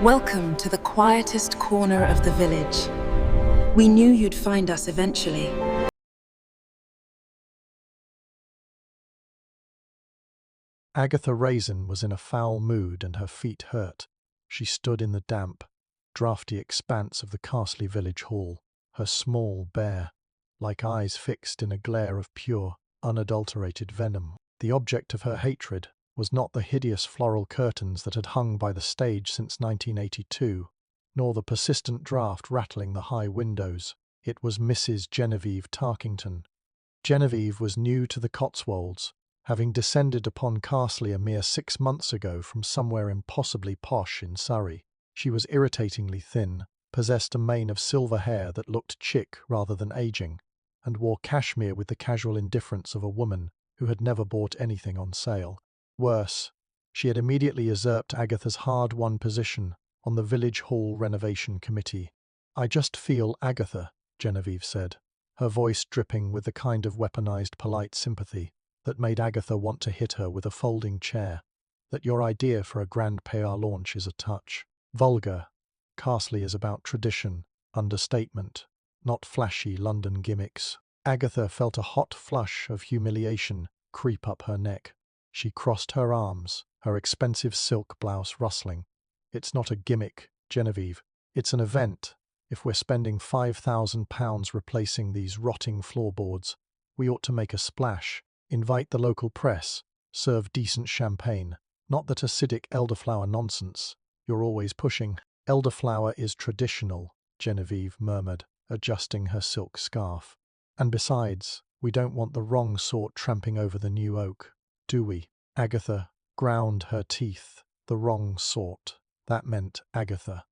Welcome to the quietest corner of the village. We knew you'd find us eventually. Agatha Raisin was in a foul mood and her feet hurt. She stood in the damp, draughty expanse of the Castley village hall, her small, bear-like eyes fixed in a glare of pure, unadulterated venom. The object of her hatred was not the hideous floral curtains that had hung by the stage since 1982, nor the persistent draught rattling the high windows. It was Mrs. Genevieve Tarkington. Genevieve was new to the Cotswolds, having descended upon Castley a mere 6 months ago from somewhere impossibly posh in Surrey. She was irritatingly thin, possessed a mane of silver hair that looked chic rather than aging, and wore cashmere with the casual indifference of a woman who had never bought anything on sale. Worse, she had immediately usurped Agatha's hard-won position on the village hall renovation committee. "I just feel, Agatha," Genevieve said, her voice dripping with the kind of weaponized polite sympathy that made Agatha want to hit her with a folding chair, "that your idea for a grand PR launch is a touch vulgar. Castley is about tradition, understatement, not flashy London gimmicks." Agatha felt a hot flush of humiliation creep up her neck. She crossed her arms, her expensive silk blouse rustling. "It's not a gimmick, Genevieve. It's an event. If we're spending £5,000 replacing these rotting floorboards, we ought to make a splash, invite the local press, serve decent champagne. Not that acidic elderflower nonsense you're always pushing." "Elderflower is traditional," Genevieve murmured, adjusting her silk scarf. "And besides, we don't want the wrong sort tramping over the new oak, do we?" Agatha ground her teeth. The wrong sort. That meant Agatha.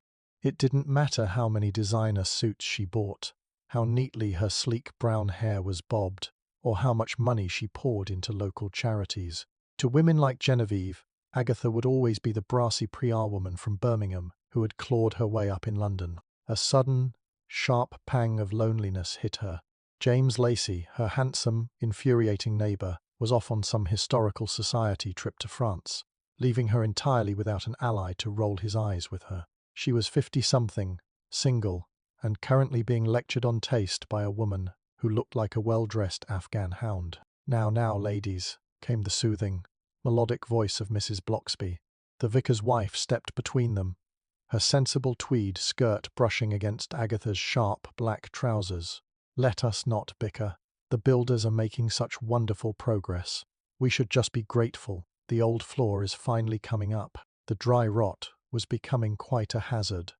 It didn't matter how many designer suits she bought, how neatly her sleek brown hair was bobbed, or how much money she poured into local charities. To women like Genevieve, Agatha would always be the brassy PR woman from Birmingham who had clawed her way up in London. A sudden, sharp pang of loneliness hit her. James Lacey, her handsome, infuriating neighbour, was off on some historical society trip to France, leaving her entirely without an ally to roll his eyes with her. She was 50-something, single, and currently being lectured on taste by a woman who looked like a well-dressed Afghan hound. Now, ladies," came the soothing, melodic voice of Mrs. Bloxby. The vicar's wife stepped between them, her sensible tweed skirt brushing against Agatha's sharp black trousers. "Let us not bicker. The builders are making such wonderful progress. We should just be grateful. The old floor is finally coming up." The dry rot was becoming quite a hazard.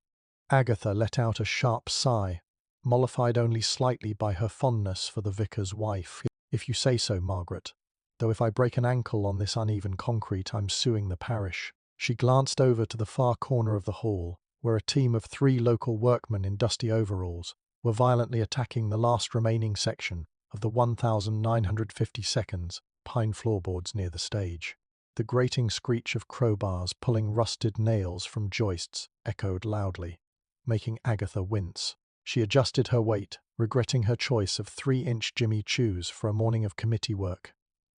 Agatha let out a sharp sigh, mollified only slightly by her fondness for the vicar's wife. "If you say so, Margaret. Though if I break an ankle on this uneven concrete, I'm suing the parish." She glanced over to the far corner of the hall, where a team of 3 local workmen in dusty overalls were violently attacking the last remaining section of the 1,952nd pine floorboards near the stage. The grating screech of crowbars pulling rusted nails from joists echoed loudly, making Agatha wince. She adjusted her weight, regretting her choice of 3-inch Jimmy Choos for a morning of committee work.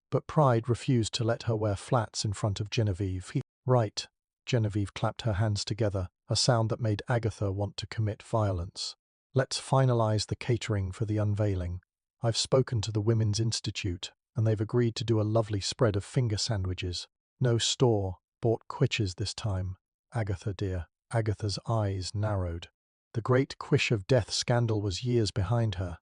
But pride refused to let her wear flats in front of Genevieve. "Right." Genevieve clapped her hands together, a sound that made Agatha want to commit violence. "Let's finalize the catering for the unveiling. I've spoken to the Women's Institute, and they've agreed to do a lovely spread of finger sandwiches. No store-bought quitches this time, Agatha dear." Agatha's eyes narrowed. The great Quish of Death scandal was years behind her,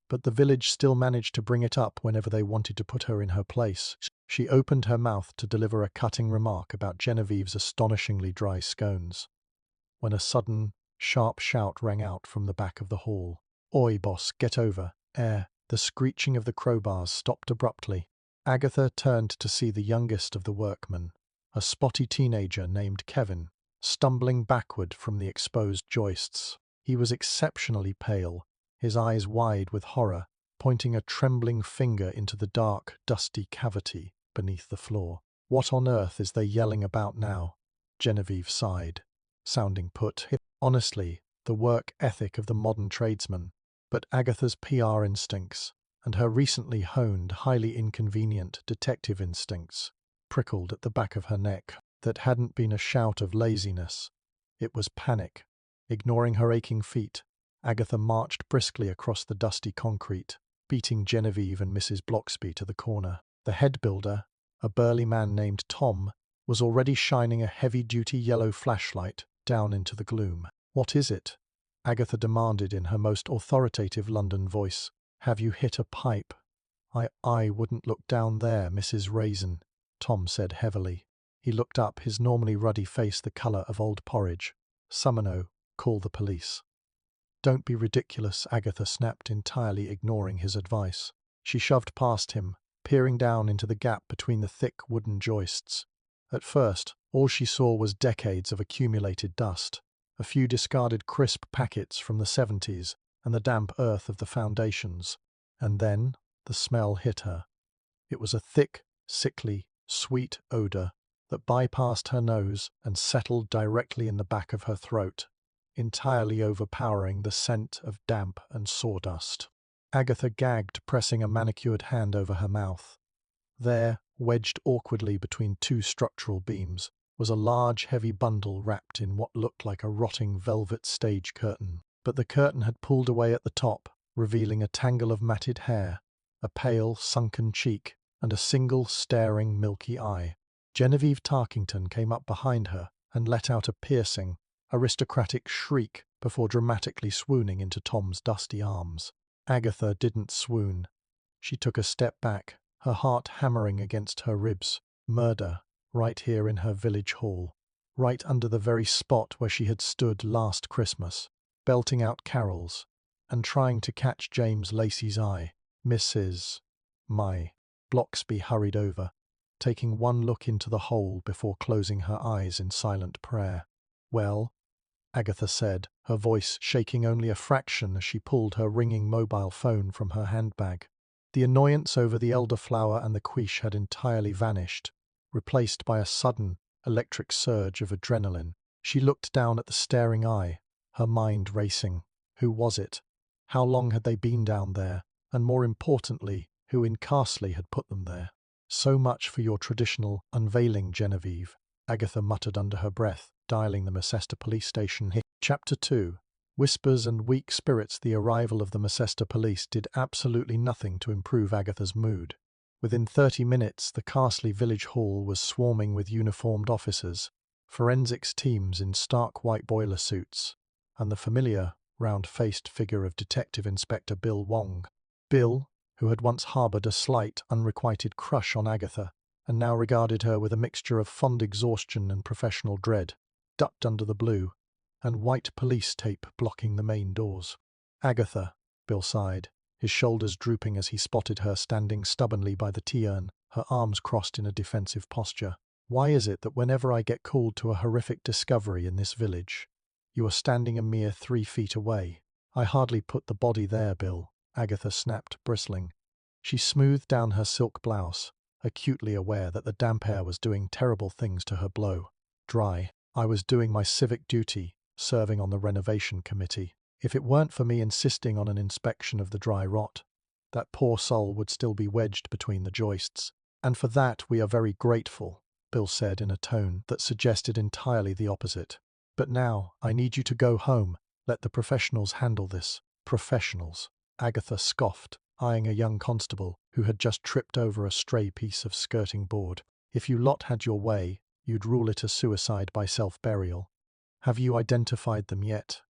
but the village still managed to bring it up whenever they wanted to put her in her place. She opened her mouth to deliver a cutting remark about Genevieve's astonishingly dry scones, when a sudden, sharp shout rang out from the back of the hall. "Oi, boss, get over, eh?" The screeching of the crowbars stopped abruptly. Agatha turned to see the youngest of the workmen, a spotty teenager named Kevin, stumbling backward from the exposed joists. He was exceptionally pale, his eyes wide with horror, pointing a trembling finger into the dark, dusty cavity beneath the floor. "What on earth is they yelling about now?" Genevieve sighed, sounding put. Honestly, the work ethic of the modern tradesman, but Agatha's PR instincts and her recently honed, highly inconvenient detective instincts prickled at the back of her neck. That hadn't been a shout of laziness. It was panic. Ignoring her aching feet, Agatha marched briskly across the dusty concrete, beating Genevieve and Mrs. Bloxby to the corner. The head builder, a burly man named Tom, was already shining a heavy-duty yellow flashlight down into the gloom. "What is it?" Agatha demanded in her most authoritative London voice. "Have you hit a pipe?" I wouldn't look down there, Mrs. Raisin," Tom said heavily. He looked up, his normally ruddy face the colour of old porridge. "Summono, call the police." "Don't be ridiculous," Agatha snapped, entirely ignoring his advice. She shoved past him, peering down into the gap between the thick wooden joists. At first, all she saw was decades of accumulated dust, a few discarded crisp packets from the 70s, and the damp earth of the foundations. And then the smell hit her. It was a thick, sickly, sweet odour that bypassed her nose and settled directly in the back of her throat, entirely overpowering the scent of damp and sawdust. Agatha gagged, pressing a manicured hand over her mouth. There, wedged awkwardly between two structural beams, was a large, heavy bundle wrapped in what looked like a rotting velvet stage curtain. But the curtain had pulled away at the top, revealing a tangle of matted hair, a pale, sunken cheek, and a single staring, milky eye. Genevieve Tarkington came up behind her and let out a piercing, aristocratic shriek before dramatically swooning into Tom's dusty arms. Agatha didn't swoon. She took a step back, her heart hammering against her ribs. Murder, right here in her village hall, right under the very spot where she had stood last Christmas, belting out carols, and trying to catch James Lacey's eye. "Mrs. My." Bloxby hurried over, taking one look into the hole before closing her eyes in silent prayer. "Well," Agatha said, her voice shaking only a fraction as she pulled her ringing mobile phone from her handbag. The annoyance over the elderflower and the quiche had entirely vanished, replaced by a sudden, electric surge of adrenaline. She looked down at the staring eye, her mind racing. Who was it? How long had they been down there? And more importantly, who in Carsley had put them there? "So much for your traditional unveiling, Genevieve," Agatha muttered under her breath, dialing the Macester police station. Chapter 2. Whispers and weak spirits. The arrival of the Macester police did absolutely nothing to improve Agatha's mood. Within 30 minutes, the Carsley village hall was swarming with uniformed officers, forensics teams in stark white boiler suits, and the familiar, round-faced figure of Detective Inspector Bill Wong. Bill, who had once harboured a slight, unrequited crush on Agatha, and now regarded her with a mixture of fond exhaustion and professional dread, ducked under the blue, and white police tape blocking the main doors. "Agatha," Bill sighed, his shoulders drooping as he spotted her standing stubbornly by the tea-urn, her arms crossed in a defensive posture. "Why is it that whenever I get called to a horrific discovery in this village, you are standing a mere 3 feet away?" "I hardly put the body there, Bill," Agatha snapped, bristling. She smoothed down her silk blouse, acutely aware that the damp air was doing terrible things to her blow. "Dry. I was doing my civic duty, serving on the Renovation Committee. If it weren't for me insisting on an inspection of the dry rot, that poor soul would still be wedged between the joists. And for that we are very grateful," Bill said in a tone that suggested entirely the opposite. "But now, I need you to go home. Let the professionals handle this." "Professionals?" Agatha scoffed, eyeing a young constable who had just tripped over a stray piece of skirting board. "If you lot had your way, you'd rule it a suicide by self-burial. Have you identified them yet?"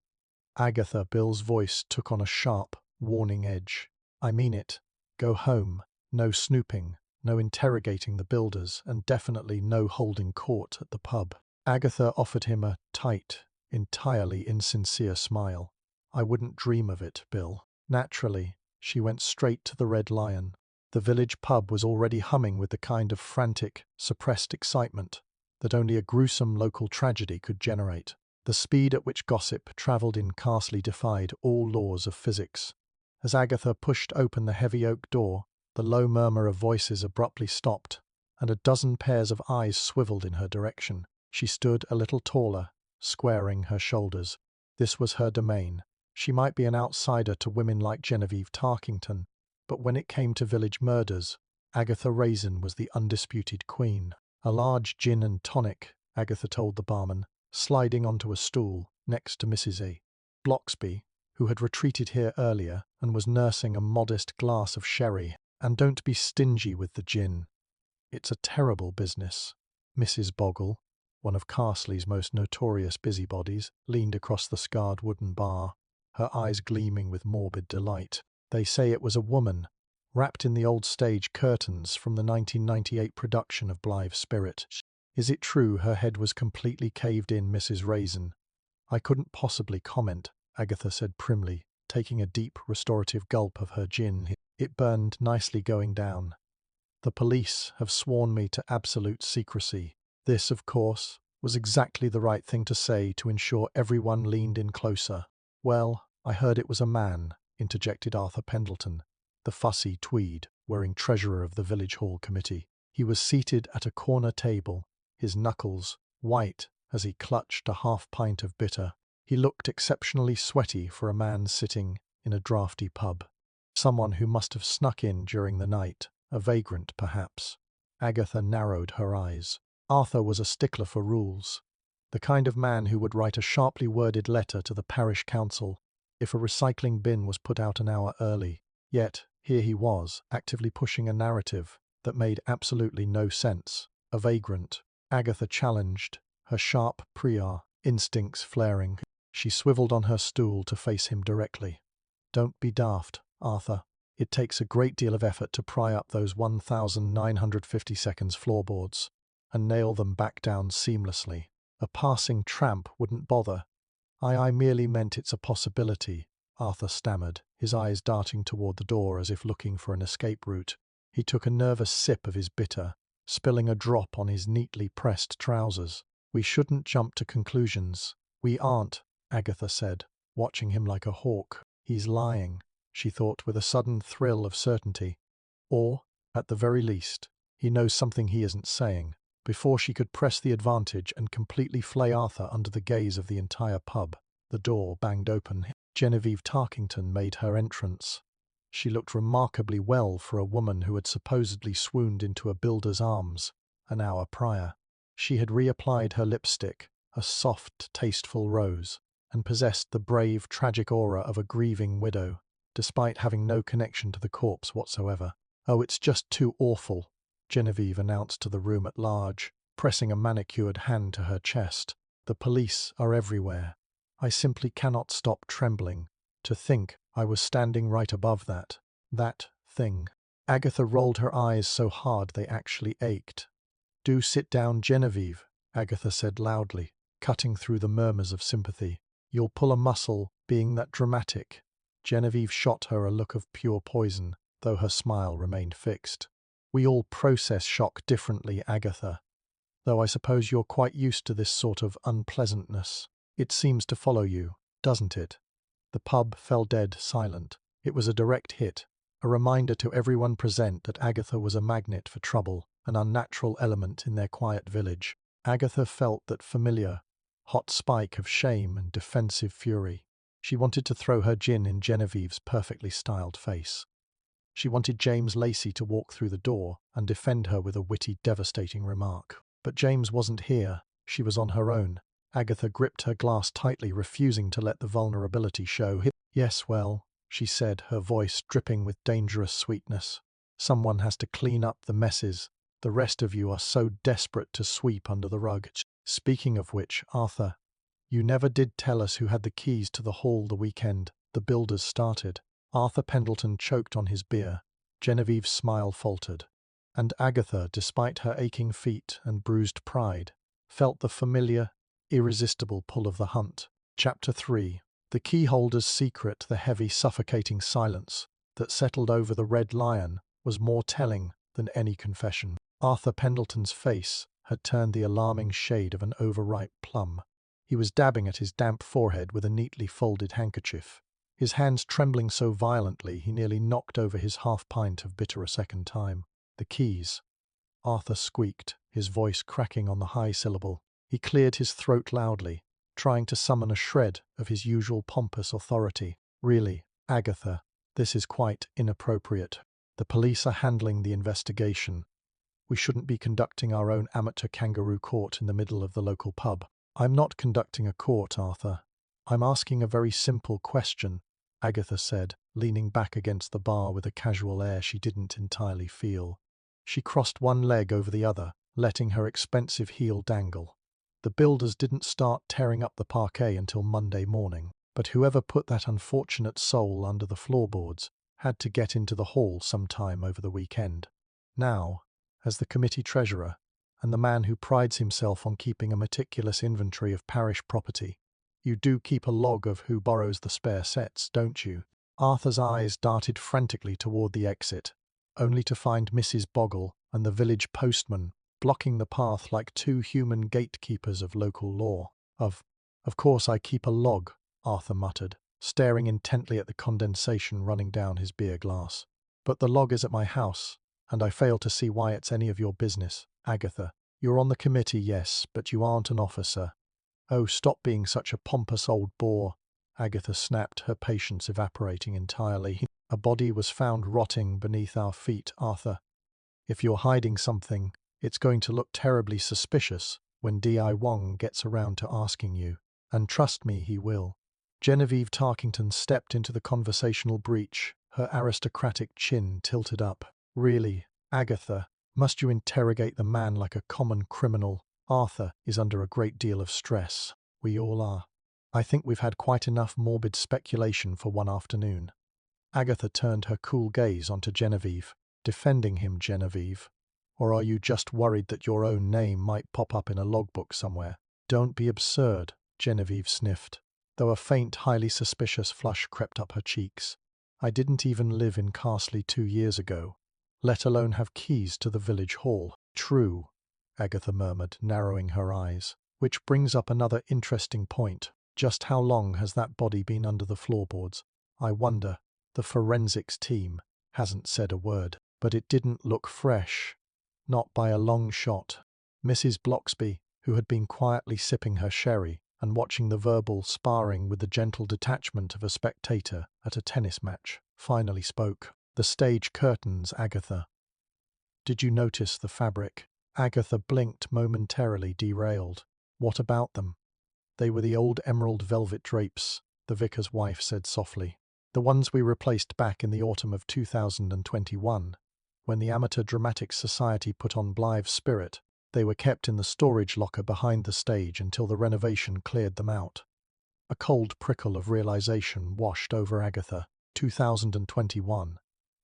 "Agatha," Bill's voice took on a sharp, warning edge. "I mean it. Go home. No snooping, no interrogating the builders, and definitely no holding court at the pub." Agatha offered him a tight, entirely insincere smile. "I wouldn't dream of it, Bill." Naturally, she went straight to the Red Lion. The village pub was already humming with the kind of frantic, suppressed excitement that only a gruesome local tragedy could generate. The speed at which gossip travelled in Carsley defied all laws of physics. As Agatha pushed open the heavy oak door, the low murmur of voices abruptly stopped, and a dozen pairs of eyes swiveled in her direction. She stood a little taller, squaring her shoulders. This was her domain. She might be an outsider to women like Genevieve Tarkington, but when it came to village murders, Agatha Raisin was the undisputed queen. "A large gin and tonic," Agatha told the barman, sliding onto a stool next to Mrs. A. Bloxby, who had retreated here earlier and was nursing a modest glass of sherry. And don't be stingy with the gin. It's a terrible business. Mrs. Boggle, one of Carsley's most notorious busybodies, leaned across the scarred wooden bar, her eyes gleaming with morbid delight. They say it was a woman, wrapped in the old stage curtains from the 1998 production of Blithe Spirit. Is it true her head was completely caved in, Mrs. Raisin? I couldn't possibly comment, Agatha said primly, taking a deep, restorative gulp of her gin. It burned nicely going down. The police have sworn me to absolute secrecy. This, of course, was exactly the right thing to say to ensure everyone leaned in closer. Well, I heard it was a man, interjected Arthur Pendleton, the fussy tweed, wearing treasurer of the village hall committee. He was seated at a corner table, his knuckles white as he clutched a half-pint of bitter. He looked exceptionally sweaty for a man sitting in a draughty pub. Someone who must have snuck in during the night, a vagrant perhaps. Agatha narrowed her eyes. Arthur was a stickler for rules, the kind of man who would write a sharply worded letter to the parish council if a recycling bin was put out an hour early. Yet, here he was, actively pushing a narrative that made absolutely no sense. A vagrant. Agatha challenged, her sharp prior instincts flaring. She swiveled on her stool to face him directly. Don't be daft, Arthur. It takes a great deal of effort to pry up those 1,950 seconds floorboards and nail them back down seamlessly. A passing tramp wouldn't bother. I merely meant it's a possibility, Arthur stammered, his eyes darting toward the door as if looking for an escape route. He took a nervous sip of his bitter, spilling a drop on his neatly pressed trousers. We shouldn't jump to conclusions. We aren't, Agatha said, watching him like a hawk. He's lying, she thought with a sudden thrill of certainty. Or, at the very least, he knows something he isn't saying. Before she could press the advantage and completely flay Arthur under the gaze of the entire pub, the door banged open. Genevieve Tarkington made her entrance. She looked remarkably well for a woman who had supposedly swooned into a builder's arms an hour prior. She had reapplied her lipstick, a soft, tasteful rose, and possessed the brave, tragic aura of a grieving widow, despite having no connection to the corpse whatsoever. Oh, it's just too awful, Genevieve announced to the room at large, pressing a manicured hand to her chest. The police are everywhere. I simply cannot stop trembling. To think I was standing right above that thing. Agatha rolled her eyes so hard they actually ached. Do sit down, Genevieve, Agatha said loudly, cutting through the murmurs of sympathy. You'll pull a muscle, being that dramatic. Genevieve shot her a look of pure poison, though her smile remained fixed. We all process shock differently, Agatha. Though I suppose you're quite used to this sort of unpleasantness. It seems to follow you, doesn't it? The pub fell dead silent. It was a direct hit, a reminder to everyone present that Agatha was a magnet for trouble, an unnatural element in their quiet village. Agatha felt that familiar, hot spike of shame and defensive fury. She wanted to throw her gin in Genevieve's perfectly styled face. She wanted James Lacey to walk through the door and defend her with a witty, devastating remark. But James wasn't here. She was on her own. Agatha gripped her glass tightly, refusing to let the vulnerability show. Yes, well, she said, her voice dripping with dangerous sweetness. Someone has to clean up the messes. The rest of you are so desperate to sweep under the rug. Speaking of which, Arthur, you never did tell us who had the keys to the hall the weekend the builders started. Arthur Pendleton choked on his beer. Genevieve's smile faltered. And Agatha, despite her aching feet and bruised pride, felt the familiar, irresistible pull of the hunt. Chapter 3. The keyholder's secret, the heavy, suffocating silence that settled over the Red Lion, was more telling than any confession. Arthur Pendleton's face had turned the alarming shade of an overripe plum. He was dabbing at his damp forehead with a neatly folded handkerchief, his hands trembling so violently he nearly knocked over his half-pint of bitter a second time. The keys, Arthur squeaked, his voice cracking on the high syllable. He cleared his throat loudly, trying to summon a shred of his usual pompous authority. Really, Agatha, this is quite inappropriate. The police are handling the investigation. We shouldn't be conducting our own amateur kangaroo court in the middle of the local pub. I'm not conducting a court, Arthur. I'm asking a very simple question, Agatha said, leaning back against the bar with a casual air she didn't entirely feel. She crossed one leg over the other, letting her expensive heel dangle. The builders didn't start tearing up the parquet until Monday morning, but whoever put that unfortunate soul under the floorboards had to get into the hall sometime over the weekend. Now, as the committee treasurer, and the man who prides himself on keeping a meticulous inventory of parish property, you do keep a log of who borrows the spare sets, don't you? Arthur's eyes darted frantically toward the exit, only to find Mrs. Boggle and the village postman blocking the path like two human gatekeepers of local law. Of course I keep a log, Arthur muttered, staring intently at the condensation running down his beer glass. But the log is at my house, and I fail to see why it's any of your business. Agatha, you're on the committee, yes, but you aren't an officer. Oh, stop being such a pompous old bore, Agatha snapped, her patience evaporating entirely. A body was found rotting beneath our feet, Arthur. If you're hiding something, it's going to look terribly suspicious when D.I. Wong gets around to asking you. And trust me, he will. Genevieve Tarkington stepped into the conversational breach, her aristocratic chin tilted up. Really, Agatha, must you interrogate the man like a common criminal? Arthur is under a great deal of stress. We all are. I think we've had quite enough morbid speculation for one afternoon. Agatha turned her cool gaze onto Genevieve. Defending him, Genevieve? Or are you just worried that your own name might pop up in a logbook somewhere? Don't be absurd, Genevieve sniffed, though a faint, highly suspicious flush crept up her cheeks. I didn't even live in Carsley 2 years ago, let alone have keys to the village hall. True, Agatha murmured, narrowing her eyes. Which brings up another interesting point. Just how long has that body been under the floorboards? I wonder. The forensics team hasn't said a word, but it didn't look fresh. Not by a long shot. Mrs. Bloxby, who had been quietly sipping her sherry and watching the verbal sparring with the gentle detachment of a spectator at a tennis match, finally spoke. The stage curtains, Agatha. Did you notice the fabric? Agatha blinked, momentarily derailed. What about them? They were the old emerald velvet drapes, the vicar's wife said softly. The ones we replaced back in the autumn of 2021, when the Amateur Dramatic Society put on Blythe's Spirit. They were kept in the storage locker behind the stage until the renovation cleared them out. A cold prickle of realization washed over Agatha. 2021.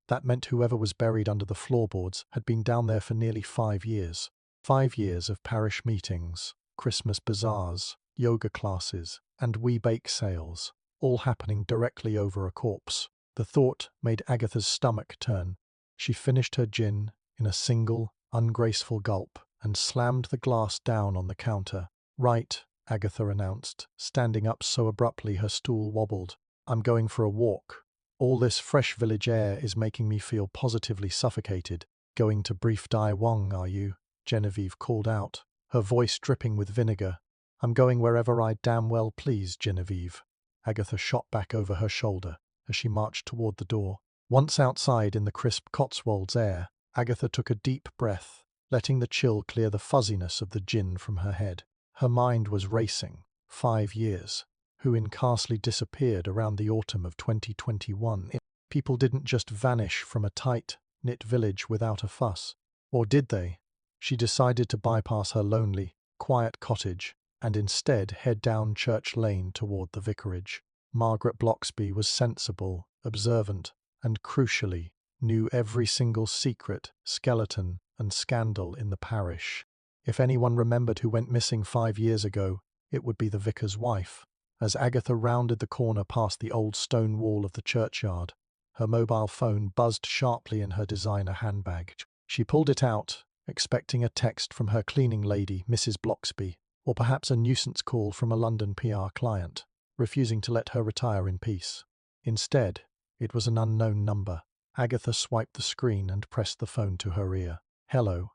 That meant whoever was buried under the floorboards had been down there for nearly 5 years. 5 years of parish meetings, Christmas bazaars, yoga classes, and wee bake sales, all happening directly over a corpse. The thought made Agatha's stomach turn. She finished her gin in a single, ungraceful gulp and slammed the glass down on the counter. Right, Agatha announced, standing up so abruptly her stool wobbled. I'm going for a walk. All this fresh village air is making me feel positively suffocated. Going to brief Dai Wong, are you? Genevieve called out, her voice dripping with vinegar. I'm going wherever I damn well please, Genevieve. Agatha shot back over her shoulder as she marched toward the door. Once outside in the crisp Cotswold's air, Agatha took a deep breath, letting the chill clear the fuzziness of the gin from her head. Her mind was racing. 5 years. Who in Carsley disappeared around the autumn of 2021? People didn't just vanish from a tight-knit village without a fuss. Or did they? She decided to bypass her lonely, quiet cottage and instead head down Church Lane toward the vicarage. Margaret Bloxby was sensible, observant, and crucially, knew every single secret, skeleton, and scandal in the parish. If anyone remembered who went missing 5 years ago, it would be the vicar's wife. As Agatha rounded the corner past the old stone wall of the churchyard, her mobile phone buzzed sharply in her designer handbag. She pulled it out, expecting a text from her cleaning lady, Mrs. Bloxby, or perhaps a nuisance call from a London PR client, refusing to let her retire in peace. Instead, it was an unknown number. Agatha swiped the screen and pressed the phone to her ear. Hello.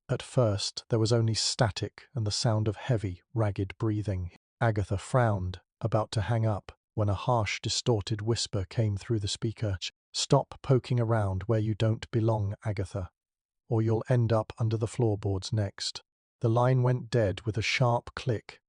At first, there was only static and the sound of heavy, ragged breathing. Agatha frowned, about to hang up, when a harsh, distorted whisper came through the speaker. Stop poking around where you don't belong, Agatha, or you'll end up under the floorboards next. The line went dead with a sharp click,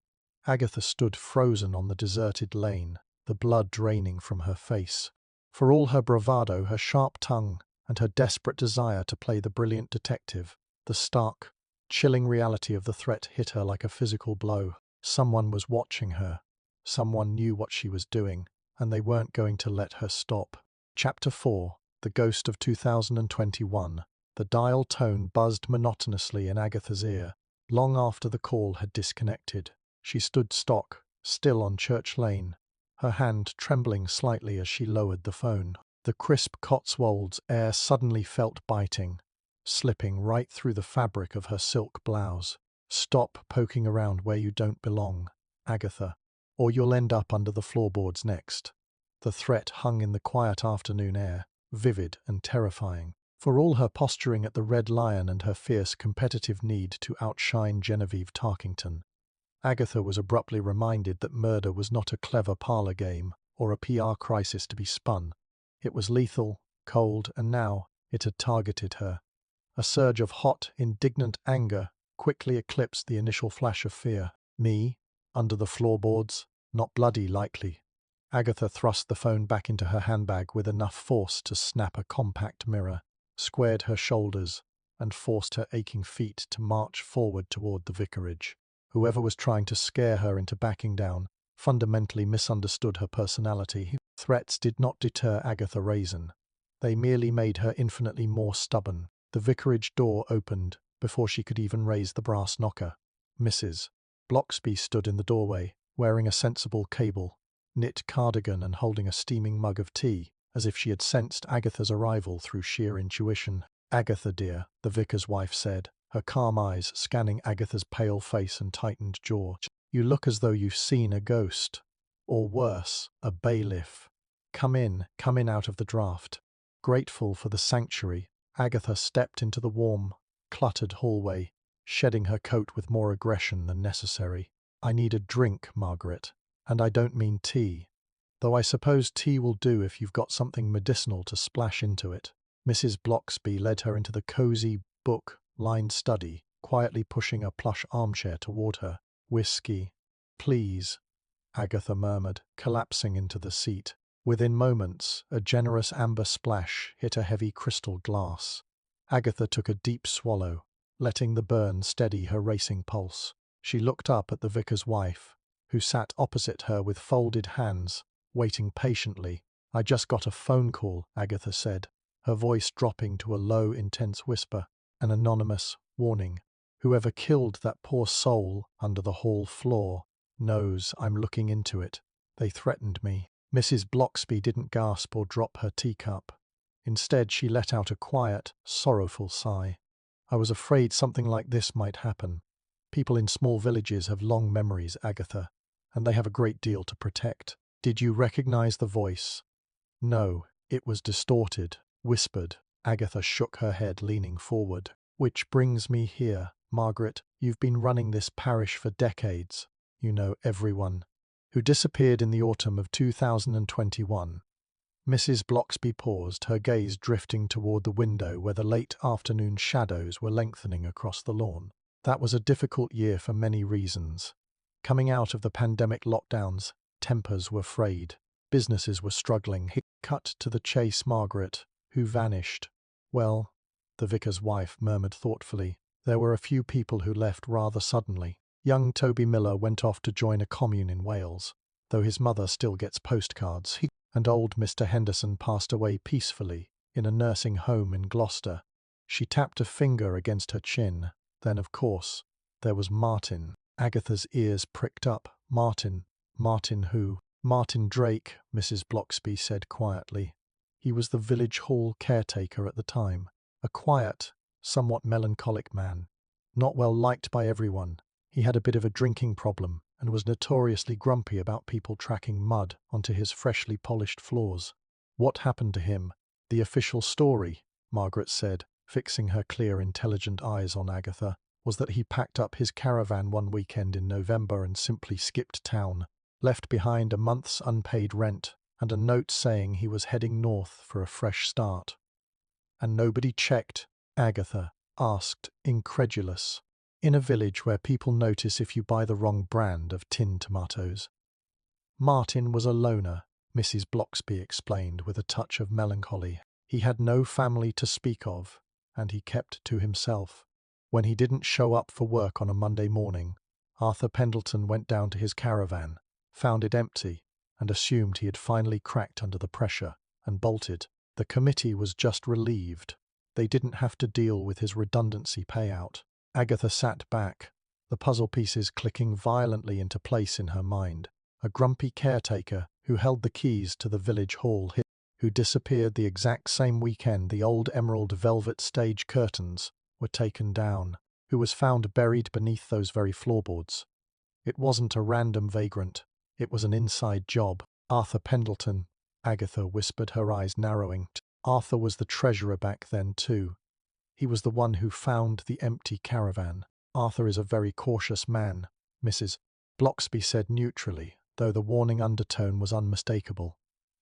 Agatha stood frozen on the deserted lane, the blood draining from her face. For all her bravado, her sharp tongue, and her desperate desire to play the brilliant detective, the stark, chilling reality of the threat hit her like a physical blow. Someone was watching her. Someone knew what she was doing, and they weren't going to let her stop. Chapter 4: The Ghost of 2021. The dial tone buzzed monotonously in Agatha's ear. Long after the call had disconnected, she stood stock, still on Church Lane, her hand trembling slightly as she lowered the phone. The crisp Cotswold's air suddenly felt biting, slipping right through the fabric of her silk blouse. "Stop poking around where you don't belong, Agatha, or you'll end up under the floorboards next." The threat hung in the quiet afternoon air, vivid and terrifying. For all her posturing at the Red Lion and her fierce competitive need to outshine Genevieve Tarkington, Agatha was abruptly reminded that murder was not a clever parlor game or a PR crisis to be spun. It was lethal, cold, and now it had targeted her. A surge of hot, indignant anger quickly eclipsed the initial flash of fear. Me? Under the floorboards? Not bloody likely. Agatha thrust the phone back into her handbag with enough force to snap a compact mirror, squared her shoulders, and forced her aching feet to march forward toward the vicarage. Whoever was trying to scare her into backing down fundamentally misunderstood her personality. Threats did not deter Agatha Raisin. They merely made her infinitely more stubborn. The vicarage door opened before she could even raise the brass knocker. Mrs. Bloxby stood in the doorway, wearing a sensible cable knit cardigan and holding a steaming mug of tea, as if she had sensed Agatha's arrival through sheer intuition. "Agatha, dear," the vicar's wife said, her calm eyes scanning Agatha's pale face and tightened jaw. "You look as though you've seen a ghost. Or worse, a bailiff. Come in out of the draft." Grateful for the sanctuary, Agatha stepped into the warm, cluttered hallway, shedding her coat with more aggression than necessary. "I need a drink, Margaret, and I don't mean tea. Though I suppose tea will do if you've got something medicinal to splash into it." Mrs. Bloxby led her into the cozy, book-lined study, quietly pushing a plush armchair toward her. "Whiskey, please," Agatha murmured, collapsing into the seat. Within moments, a generous amber splash hit a heavy crystal glass. Agatha took a deep swallow, letting the burn steady her racing pulse. She looked up at the vicar's wife, who sat opposite her with folded hands, waiting patiently. "I just got a phone call," Agatha said, her voice dropping to a low, intense whisper. "An anonymous warning. Whoever killed that poor soul under the hall floor knows I'm looking into it. They threatened me." Mrs. Bloxby didn't gasp or drop her teacup. Instead, she let out a quiet, sorrowful sigh. "I was afraid something like this might happen. People in small villages have long memories, Agatha, and they have a great deal to protect." "Did you recognize the voice?" "No, it was distorted, whispered." Agatha shook her head, leaning forward. "Which brings me here, Margaret. You've been running this parish for decades. You know everyone who disappeared in the autumn of 2021. Mrs. Bloxby paused, her gaze drifting toward the window where the late afternoon shadows were lengthening across the lawn. "That was a difficult year for many reasons. Coming out of the pandemic lockdowns, tempers were frayed. Businesses were struggling." He cut to the chase. "Margaret, who vanished?" "Well," the vicar's wife murmured thoughtfully, "there were a few people who left rather suddenly. Young Toby Miller went off to join a commune in Wales, though his mother still gets postcards. And old Mr. Henderson passed away peacefully in a nursing home in Gloucester." She tapped a finger against her chin. "Then, of course, there was Martin." Agatha's ears pricked up. "Martin? Martin who?" "Martin Drake," Mrs. Bloxby said quietly. "He was the village hall caretaker at the time. A quiet, somewhat melancholic man. Not well liked by everyone. He had a bit of a drinking problem and was notoriously grumpy about people tracking mud onto his freshly polished floors." "What happened to him?" "The official story," Margaret said, fixing her clear, intelligent eyes on Agatha, "was that he packed up his caravan one weekend in November and simply skipped town. Left behind a month's unpaid rent and a note saying he was heading north for a fresh start." "And nobody checked?" Agatha asked, incredulous. in a village where people notice if you buy the wrong brand of tinned tomatoes. Martin was a loner, Mrs. Blocksby explained with a touch of melancholy. He had no family to speak of, and he kept to himself. When he didn't show up for work on a Monday morning, Arthur Pendleton went down to his caravan, found it empty, and assumed he had finally cracked under the pressure, and bolted. The committee was just relieved. They didn't have to deal with his redundancy payout. Agatha sat back, the puzzle pieces clicking violently into place in her mind. A grumpy caretaker who held the keys to the village hall, who disappeared the exact same weekend the old emerald velvet stage curtains were taken down, who was found buried beneath those very floorboards. It wasn't a random vagrant. It was an inside job. Arthur Pendleton, Agatha whispered, her eyes narrowing. Arthur was the treasurer back then, too. He was the one who found the empty caravan. Arthur is a very cautious man, Mrs. Blocksby said neutrally, though the warning undertone was unmistakable.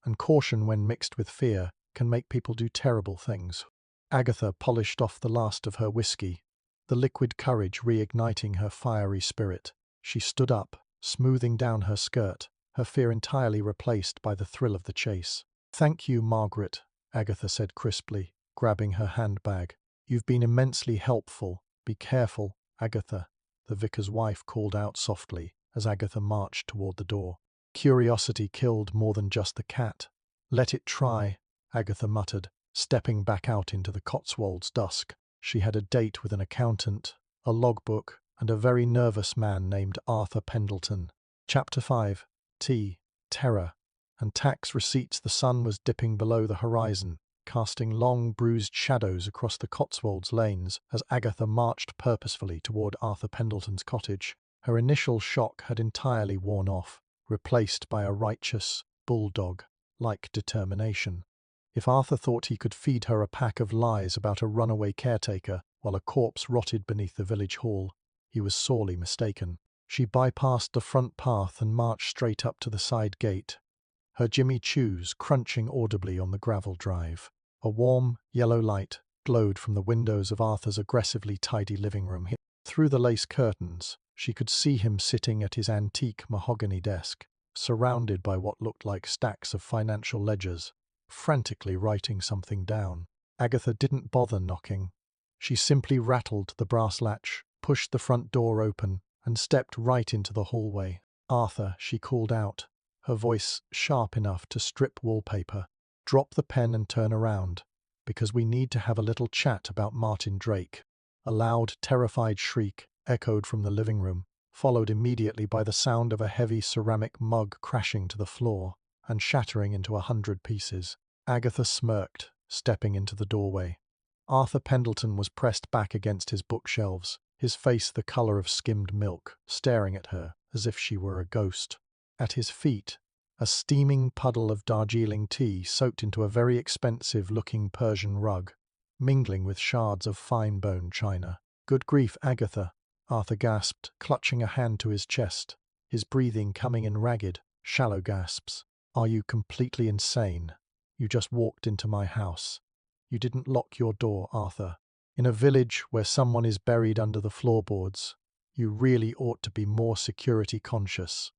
And caution, when mixed with fear, can make people do terrible things. Agatha polished off the last of her whiskey, the liquid courage reigniting her fiery spirit. She stood up, smoothing down her skirt, her fear entirely replaced by the thrill of the chase. "Thank you, Margaret," Agatha said crisply, grabbing her handbag. "You've been immensely helpful. Be careful, Agatha," the vicar's wife called out softly as Agatha marched toward the door. Curiosity killed more than just the cat. "Let it try," Agatha muttered, stepping back out into the Cotswold's dusk. She had a date with an accountant, a logbook, and a very nervous man named Arthur Pendleton. Chapter 5. Tea, Terror, and Tax Receipts. The sun was dipping below the horizon, casting long, bruised shadows across the Cotswold's lanes as Agatha marched purposefully toward Arthur Pendleton's cottage. Her initial shock had entirely worn off, replaced by a righteous, bulldog-like determination. If Arthur thought he could feed her a pack of lies about a runaway caretaker while a corpse rotted beneath the village hall, he was sorely mistaken. She bypassed the front path and marched straight up to the side gate, her Jimmy Choos crunching audibly on the gravel drive. A warm, yellow light glowed from the windows of Arthur's aggressively tidy living room. Through the lace curtains, she could see him sitting at his antique mahogany desk, surrounded by what looked like stacks of financial ledgers, frantically writing something down. Agatha didn't bother knocking. She simply rattled the brass latch, pushed the front door open, and stepped right into the hallway. "Arthur," she called out, her voice sharp enough to strip wallpaper. "Drop the pen and turn around, because we need to have a little chat about Martin Drake." A loud, terrified shriek echoed from the living room, followed immediately by the sound of a heavy ceramic mug crashing to the floor and shattering into 100 pieces. Agatha smirked, stepping into the doorway. Arthur Pendleton was pressed back against his bookshelves, his face the color of skimmed milk, staring at her as if she were a ghost. At his feet, a steaming puddle of Darjeeling tea soaked into a very expensive-looking Persian rug, mingling with shards of fine-bone china. "Good grief, Agatha," Arthur gasped, clutching a hand to his chest, his breathing coming in ragged, shallow gasps. "Are you completely insane? You just walked into my house. You didn't lock your door, Arthur. In a village where someone is buried under the floorboards, you really ought to be more security conscious,"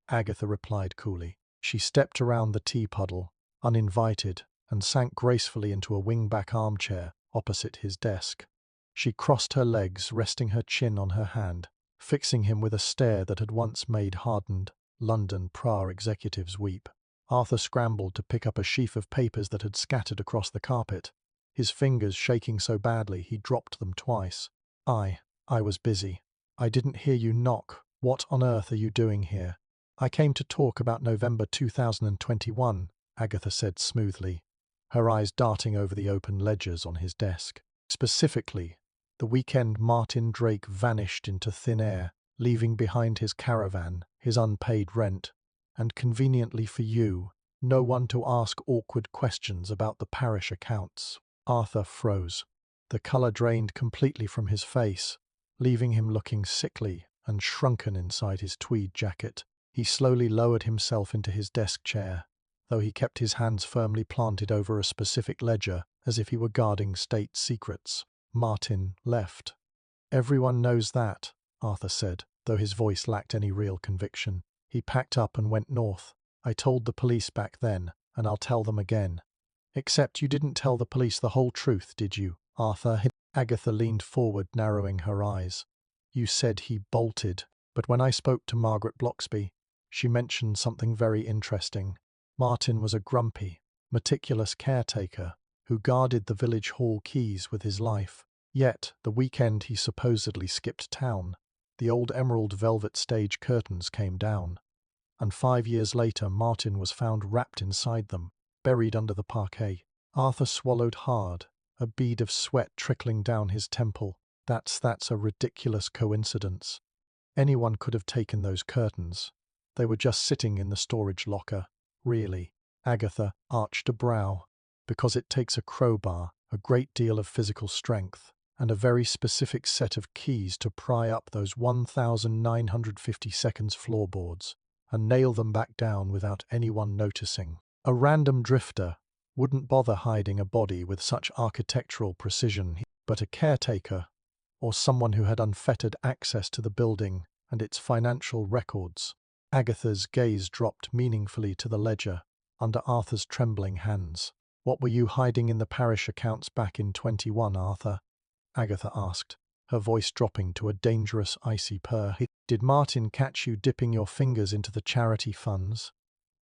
Agatha replied coolly. She stepped around the tea puddle, uninvited, and sank gracefully into a wing-back armchair opposite his desk. She crossed her legs, resting her chin on her hand, fixing him with a stare that had once made hardened London PRA executives weep. Arthur scrambled to pick up a sheaf of papers that had scattered across the carpet, his fingers shaking so badly he dropped them twice. I was busy. I didn't hear you knock. What on earth are you doing here?" "I came to talk about November 2021, Agatha said smoothly, her eyes darting over the open ledgers on his desk. "Specifically, the weekend Martin Drake vanished into thin air, leaving behind his caravan, his unpaid rent, and conveniently for you, no one to ask awkward questions about the parish accounts." Arthur froze. The color drained completely from his face, leaving him looking sickly and shrunken inside his tweed jacket. He slowly lowered himself into his desk chair, though he kept his hands firmly planted over a specific ledger as if he were guarding state secrets. "Martin left," Everyone knows that, Arthur said, though his voice lacked any real conviction. He packed up and went north. I told the police back then, and I'll tell them again. Except you didn't tell the police the whole truth, did you, Arthur? Agatha leaned forward, narrowing her eyes. You said he bolted, but when I spoke to Margaret Bloxby, she mentioned something very interesting. Martin was a grumpy, meticulous caretaker who guarded the village hall keys with his life. Yet, the weekend he supposedly skipped town, the old emerald velvet stage curtains came down, and 5 years later Martin was found wrapped inside them, buried under the parquet. Arthur swallowed hard, a bead of sweat trickling down his temple. That's a ridiculous coincidence. Anyone could have taken those curtains. They were just sitting in the storage locker. Really? Agatha arched a brow. Because it takes a crowbar, a great deal of physical strength, and a very specific set of keys to pry up those 1,950 seconds floorboards and nail them back down without anyone noticing. A random drifter wouldn't bother hiding a body with such architectural precision, but a caretaker, or someone who had unfettered access to the building and its financial records. Agatha's gaze dropped meaningfully to the ledger under Arthur's trembling hands. What were you hiding in the parish accounts back in 21, Arthur? Agatha asked, her voice dropping to a dangerous icy purr. Did Martin catch you dipping your fingers into the charity funds?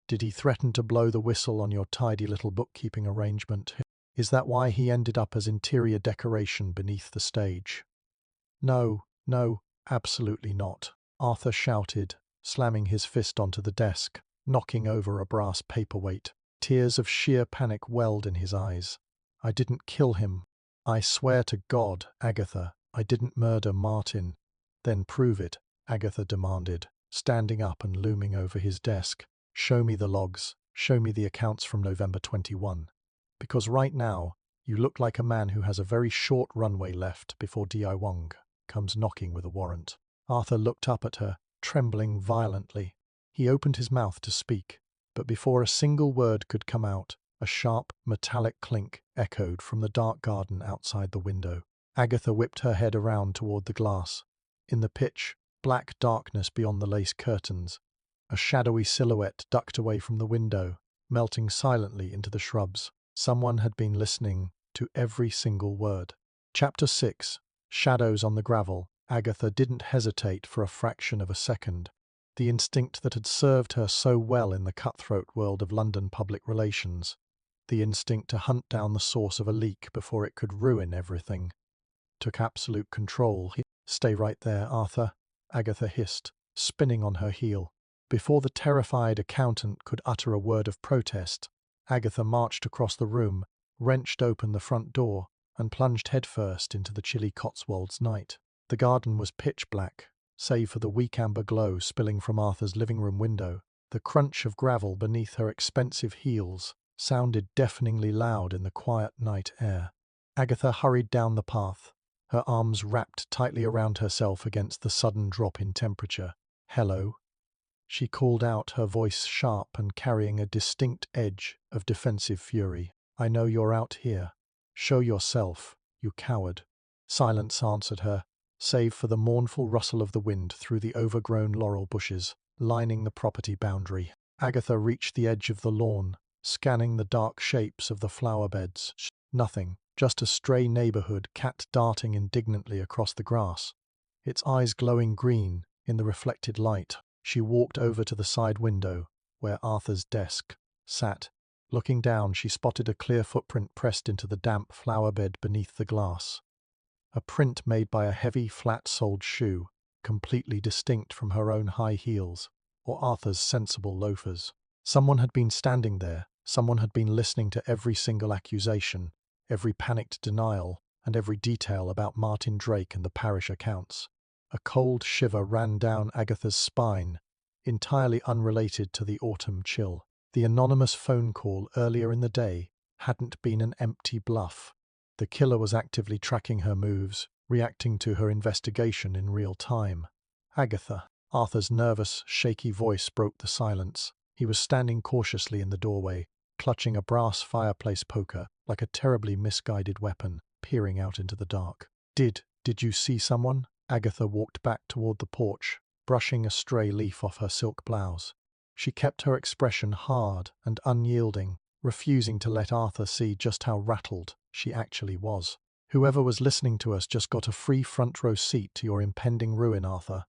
Did he threaten to blow the whistle on your tidy little bookkeeping arrangement? Is that why he ended up as interior decoration beneath the stage? No, absolutely not, Arthur shouted, slamming his fist onto the desk, knocking over a brass paperweight. Tears of sheer panic welled in his eyes. I didn't kill him. I swear to God, Agatha, I didn't murder Martin. Then prove it, Agatha demanded, standing up and looming over his desk. Show me the logs. Show me the accounts from November 21. Because right now, you look like a man who has a very short runway left before Di Wong comes knocking with a warrant. Arthur looked up at her, trembling violently. He opened his mouth to speak, but before a single word could come out, a sharp, metallic clink echoed from the dark garden outside the window. Agatha whipped her head around toward the glass. In the pitch, black darkness beyond the lace curtains, a shadowy silhouette ducked away from the window, melting silently into the shrubs. Someone had been listening to every single word. Chapter 6. Shadows on the Gravel. Agatha didn't hesitate for a fraction of a second. The instinct that had served her so well in the cutthroat world of London public relations. The instinct to hunt down the source of a leak before it could ruin everything. Took absolute control. Stay right there, Arthur, Agatha hissed, spinning on her heel. Before the terrified accountant could utter a word of protest, Agatha marched across the room, wrenched open the front door, and plunged headfirst into the chilly Cotswold's night. The garden was pitch black, save for the weak amber glow spilling from Arthur's living room window. The crunch of gravel beneath her expensive heels sounded deafeningly loud in the quiet night air. Agatha hurried down the path, her arms wrapped tightly around herself against the sudden drop in temperature. Hello, she called out, her voice sharp and carrying a distinct edge of defensive fury. I know you're out here. Show yourself, you coward. Silence answered her, save for the mournful rustle of the wind through the overgrown laurel bushes lining the property boundary. Agatha reached the edge of the lawn, scanning the dark shapes of the flower beds. Nothing, just a stray neighborhood cat darting indignantly across the grass, its eyes glowing green in the reflected light. She walked over to the side window, where Arthur's desk sat. Looking down, she spotted a clear footprint pressed into the damp flower bed beneath the glass. A print made by a heavy, flat-soled shoe, completely distinct from her own high heels, or Arthur's sensible loafers. Someone had been standing there, someone had been listening to every single accusation, every panicked denial, and every detail about Martin Drake and the parish accounts. A cold shiver ran down Agatha's spine, entirely unrelated to the autumn chill. The anonymous phone call earlier in the day hadn't been an empty bluff. The killer was actively tracking her moves, reacting to her investigation in real time. Agatha. Arthur's nervous, shaky voice broke the silence. He was standing cautiously in the doorway, clutching a brass fireplace poker like a terribly misguided weapon, peering out into the dark. Did Did you see someone? Agatha walked back toward the porch, brushing a stray leaf off her silk blouse. She kept her expression hard and unyielding, refusing to let Arthur see just how rattled she actually was. Whoever was listening to us just got a free front row seat to your impending ruin, Arthur,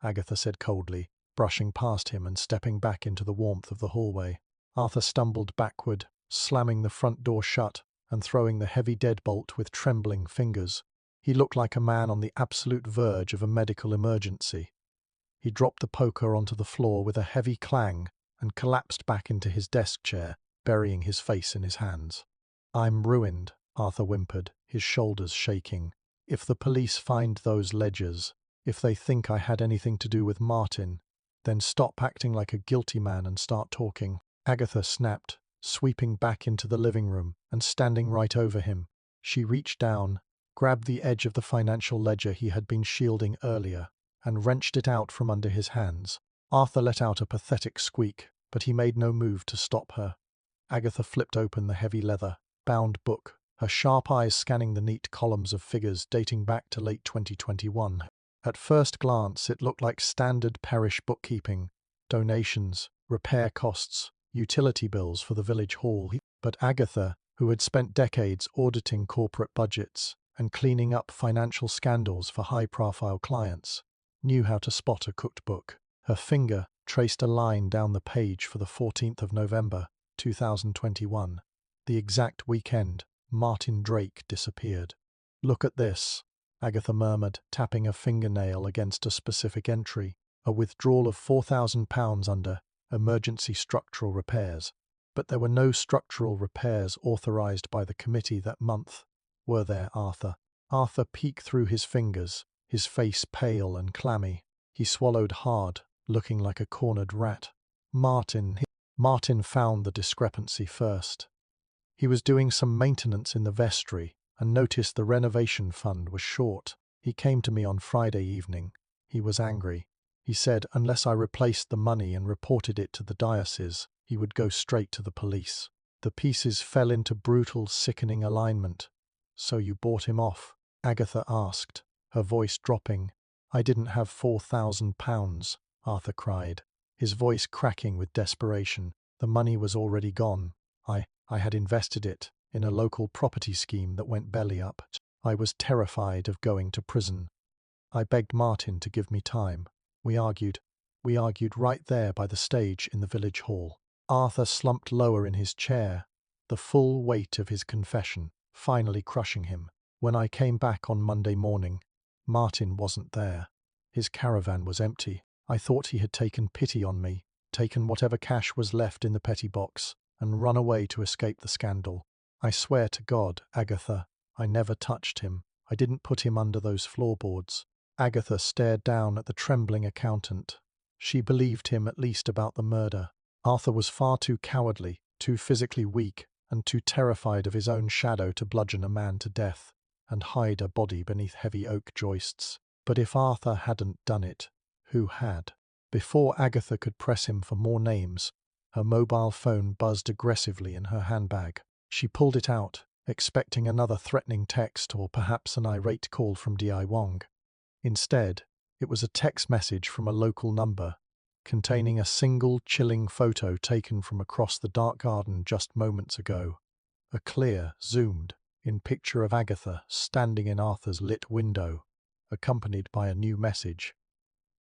Agatha said coldly, brushing past him and stepping back into the warmth of the hallway. Arthur stumbled backward, slamming the front door shut and throwing the heavy deadbolt with trembling fingers. He looked like a man on the absolute verge of a medical emergency. He dropped the poker onto the floor with a heavy clang and collapsed back into his desk chair, burying his face in his hands. I'm ruined, Arthur whimpered, his shoulders shaking. If the police find those ledgers, if they think I had anything to do with Martin, then stop acting like a guilty man and start talking. Agatha snapped, sweeping back into the living room and standing right over him. She reached down, grabbed the edge of the financial ledger he had been shielding earlier, and wrenched it out from under his hands. Arthur let out a pathetic squeak, but he made no move to stop her. Agatha flipped open the heavy leather-bound book, her sharp eyes scanning the neat columns of figures dating back to late 2021. At first glance, it looked like standard parish bookkeeping, donations, repair costs, utility bills for the village hall. But Agatha, who had spent decades auditing corporate budgets and cleaning up financial scandals for high-profile clients, knew how to spot a cooked book. Her finger traced a line down the page for the 14th of November, 2021, the exact weekend Martin Drake disappeared. Look at this, Agatha murmured, tapping a fingernail against a specific entry, a withdrawal of £4,000 under emergency structural repairs. But there were no structural repairs authorized by the committee that month, were there, Arthur? Arthur peeked through his fingers, his face pale and clammy. He swallowed hard, looking like a cornered rat. Martin found the discrepancy first. He was doing some maintenance in the vestry and noticed the renovation fund was short. He came to me on Friday evening. He was angry. He said unless I replaced the money and reported it to the diocese, he would go straight to the police. The pieces fell into brutal, sickening alignment. So you bought him off? Agatha asked, her voice dropping. I didn't have £4,000, Arthur cried, his voice cracking with desperation. The money was already gone. I had invested it in a local property scheme that went belly up. I was terrified of going to prison. I begged Martin to give me time. We argued right there by the stage in the village hall. Arthur slumped lower in his chair, the full weight of his confession finally crushing him. When I came back on Monday morning, Martin wasn't there. His caravan was empty. I thought he had taken pity on me, taken whatever cash was left in the petty box, and run away to escape the scandal. I swear to God, Agatha, I never touched him. I didn't put him under those floorboards. Agatha stared down at the trembling accountant. She believed him at least about the murder. Arthur was far too cowardly, too physically weak, and too terrified of his own shadow to bludgeon a man to death and hide a body beneath heavy oak joists. But if Arthur hadn't done it, who had? Before Agatha could press him for more names, her mobile phone buzzed aggressively in her handbag. She pulled it out, expecting another threatening text or perhaps an irate call from Di Wong. Instead, it was a text message from a local number, containing a single chilling photo taken from across the dark garden just moments ago. A clear, zoomed-in picture of Agatha standing in Arthur's lit window, accompanied by a new message.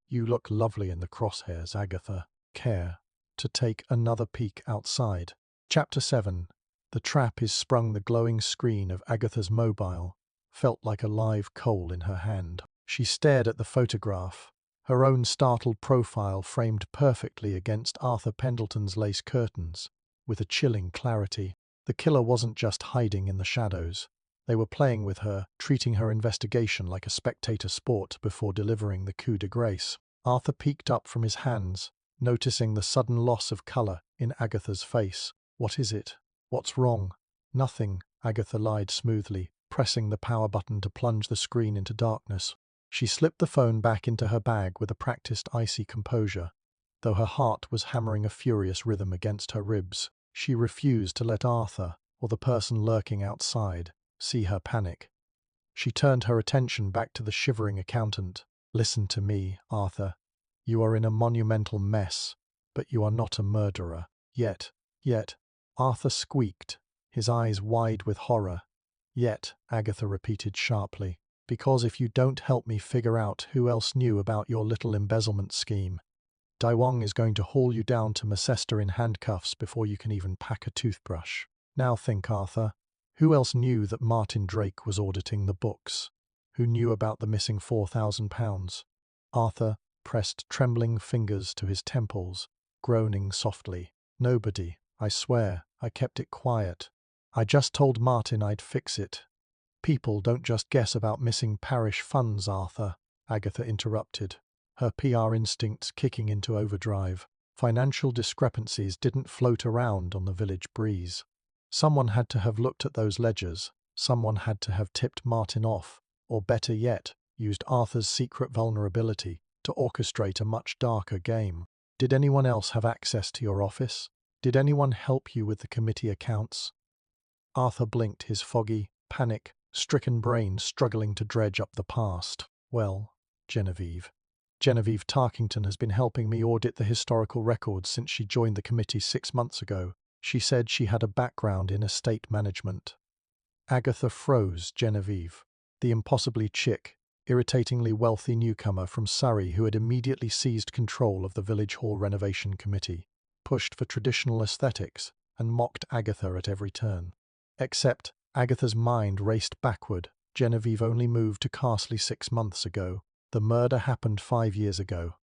You look lovely in the crosshairs, Agatha. Care to take another peek outside. Chapter 7. The trap is sprung. The glowing screen of Agatha's mobile felt like a live coal in her hand. She stared at the photograph, her own startled profile framed perfectly against Arthur Pendleton's lace curtains, with a chilling clarity. The killer wasn't just hiding in the shadows. They were playing with her, treating her investigation like a spectator sport before delivering the coup de grace. Arthur peeked up from his hands, noticing the sudden loss of colour in Agatha's face. What is it? What's wrong? Nothing, Agatha lied smoothly, pressing the power button to plunge the screen into darkness. She slipped the phone back into her bag with a practiced icy composure, though her heart was hammering a furious rhythm against her ribs. She refused to let Arthur, or the person lurking outside, see her panic. She turned her attention back to the shivering accountant. Listen to me, Arthur. You are in a monumental mess, but you are not a murderer. Yet, Arthur squeaked, his eyes wide with horror. Yet, Agatha repeated sharply, because if you don't help me figure out who else knew about your little embezzlement scheme, Daiwang is going to haul you down to Macesta in handcuffs before you can even pack a toothbrush. Now think, Arthur. Who else knew that Martin Drake was auditing the books? Who knew about the missing £4,000? Arthur pressed trembling fingers to his temples, groaning softly. Nobody. I swear, I kept it quiet. I just told Martin I'd fix it. People don't just guess about missing parish funds, Arthur, Agatha interrupted, her PR instincts kicking into overdrive. Financial discrepancies didn't float around on the village breeze. Someone had to have looked at those ledgers, someone had to have tipped Martin off, or better yet, used Arthur's secret vulnerability to orchestrate a much darker game. Did anyone else have access to your office? Did anyone help you with the committee accounts? Arthur blinked, his foggy, panic-stricken brain struggling to dredge up the past. Well, Genevieve Tarkington has been helping me audit the historical records since she joined the committee 6 months ago. She said she had a background in estate management. Agatha froze. Genevieve, the impossibly chic, irritatingly wealthy newcomer from Surrey who had immediately seized control of the village hall renovation committee, pushed for traditional aesthetics, and mocked Agatha at every turn. Except, Agatha's mind raced backward. Genevieve only moved to Carsley 6 months ago. The murder happened 5 years ago.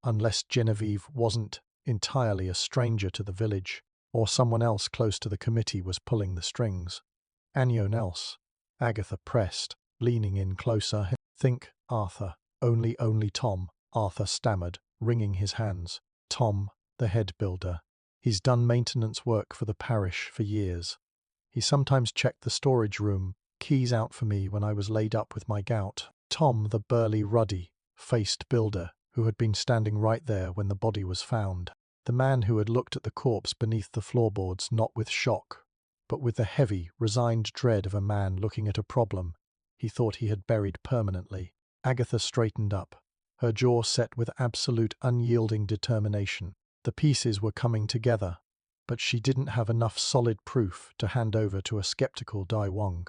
Unless Genevieve wasn't entirely a stranger to the village, or someone else close to the committee was pulling the strings. Anyone else? Agatha pressed, leaning in closer. Think, Arthur. Only Tom, Arthur stammered, wringing his hands. Tom, the head builder. He's done maintenance work for the parish for years. He sometimes checked the storage room, keys out for me when I was laid up with my gout. Tom, the burly, ruddy-faced builder, who had been standing right there when the body was found. The man who had looked at the corpse beneath the floorboards not with shock, but with the heavy, resigned dread of a man looking at a problem he thought he had buried permanently. Agatha straightened up, her jaw set with absolute unyielding determination. The pieces were coming together, but she didn't have enough solid proof to hand over to a skeptical Daiwang.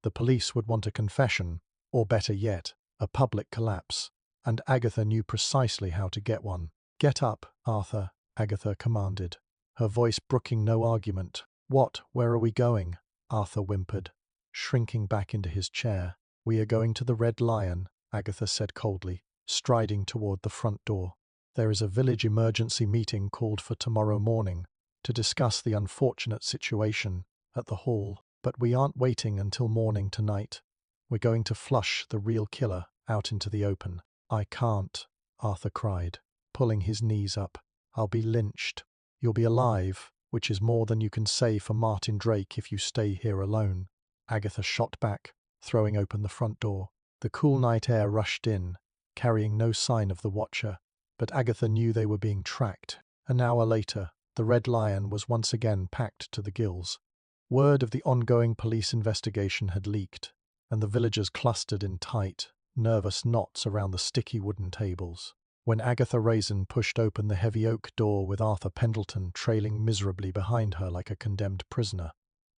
The police would want a confession, or better yet, a public collapse, and Agatha knew precisely how to get one. Get up, Arthur, Agatha commanded, her voice brooking no argument. What? Where are we going? Arthur whimpered, shrinking back into his chair. We are going to the Red Lion, Agatha said coldly, striding toward the front door. There is a village emergency meeting called for tomorrow morning to discuss the unfortunate situation at the hall, but we aren't waiting until morning tonight. We're going to flush the real killer out into the open. I can't, Arthur cried, pulling his knees up. I'll be lynched. You'll be alive, which is more than you can say for Martin Drake if you stay here alone. Agatha shot back, throwing open the front door. The cool night air rushed in, carrying no sign of the watcher, but Agatha knew they were being tracked. An hour later, the Red Lion was once again packed to the gills. Word of the ongoing police investigation had leaked, and the villagers clustered in tight, nervous knots around the sticky wooden tables. When Agatha Raisin pushed open the heavy oak door with Arthur Pendleton trailing miserably behind her like a condemned prisoner,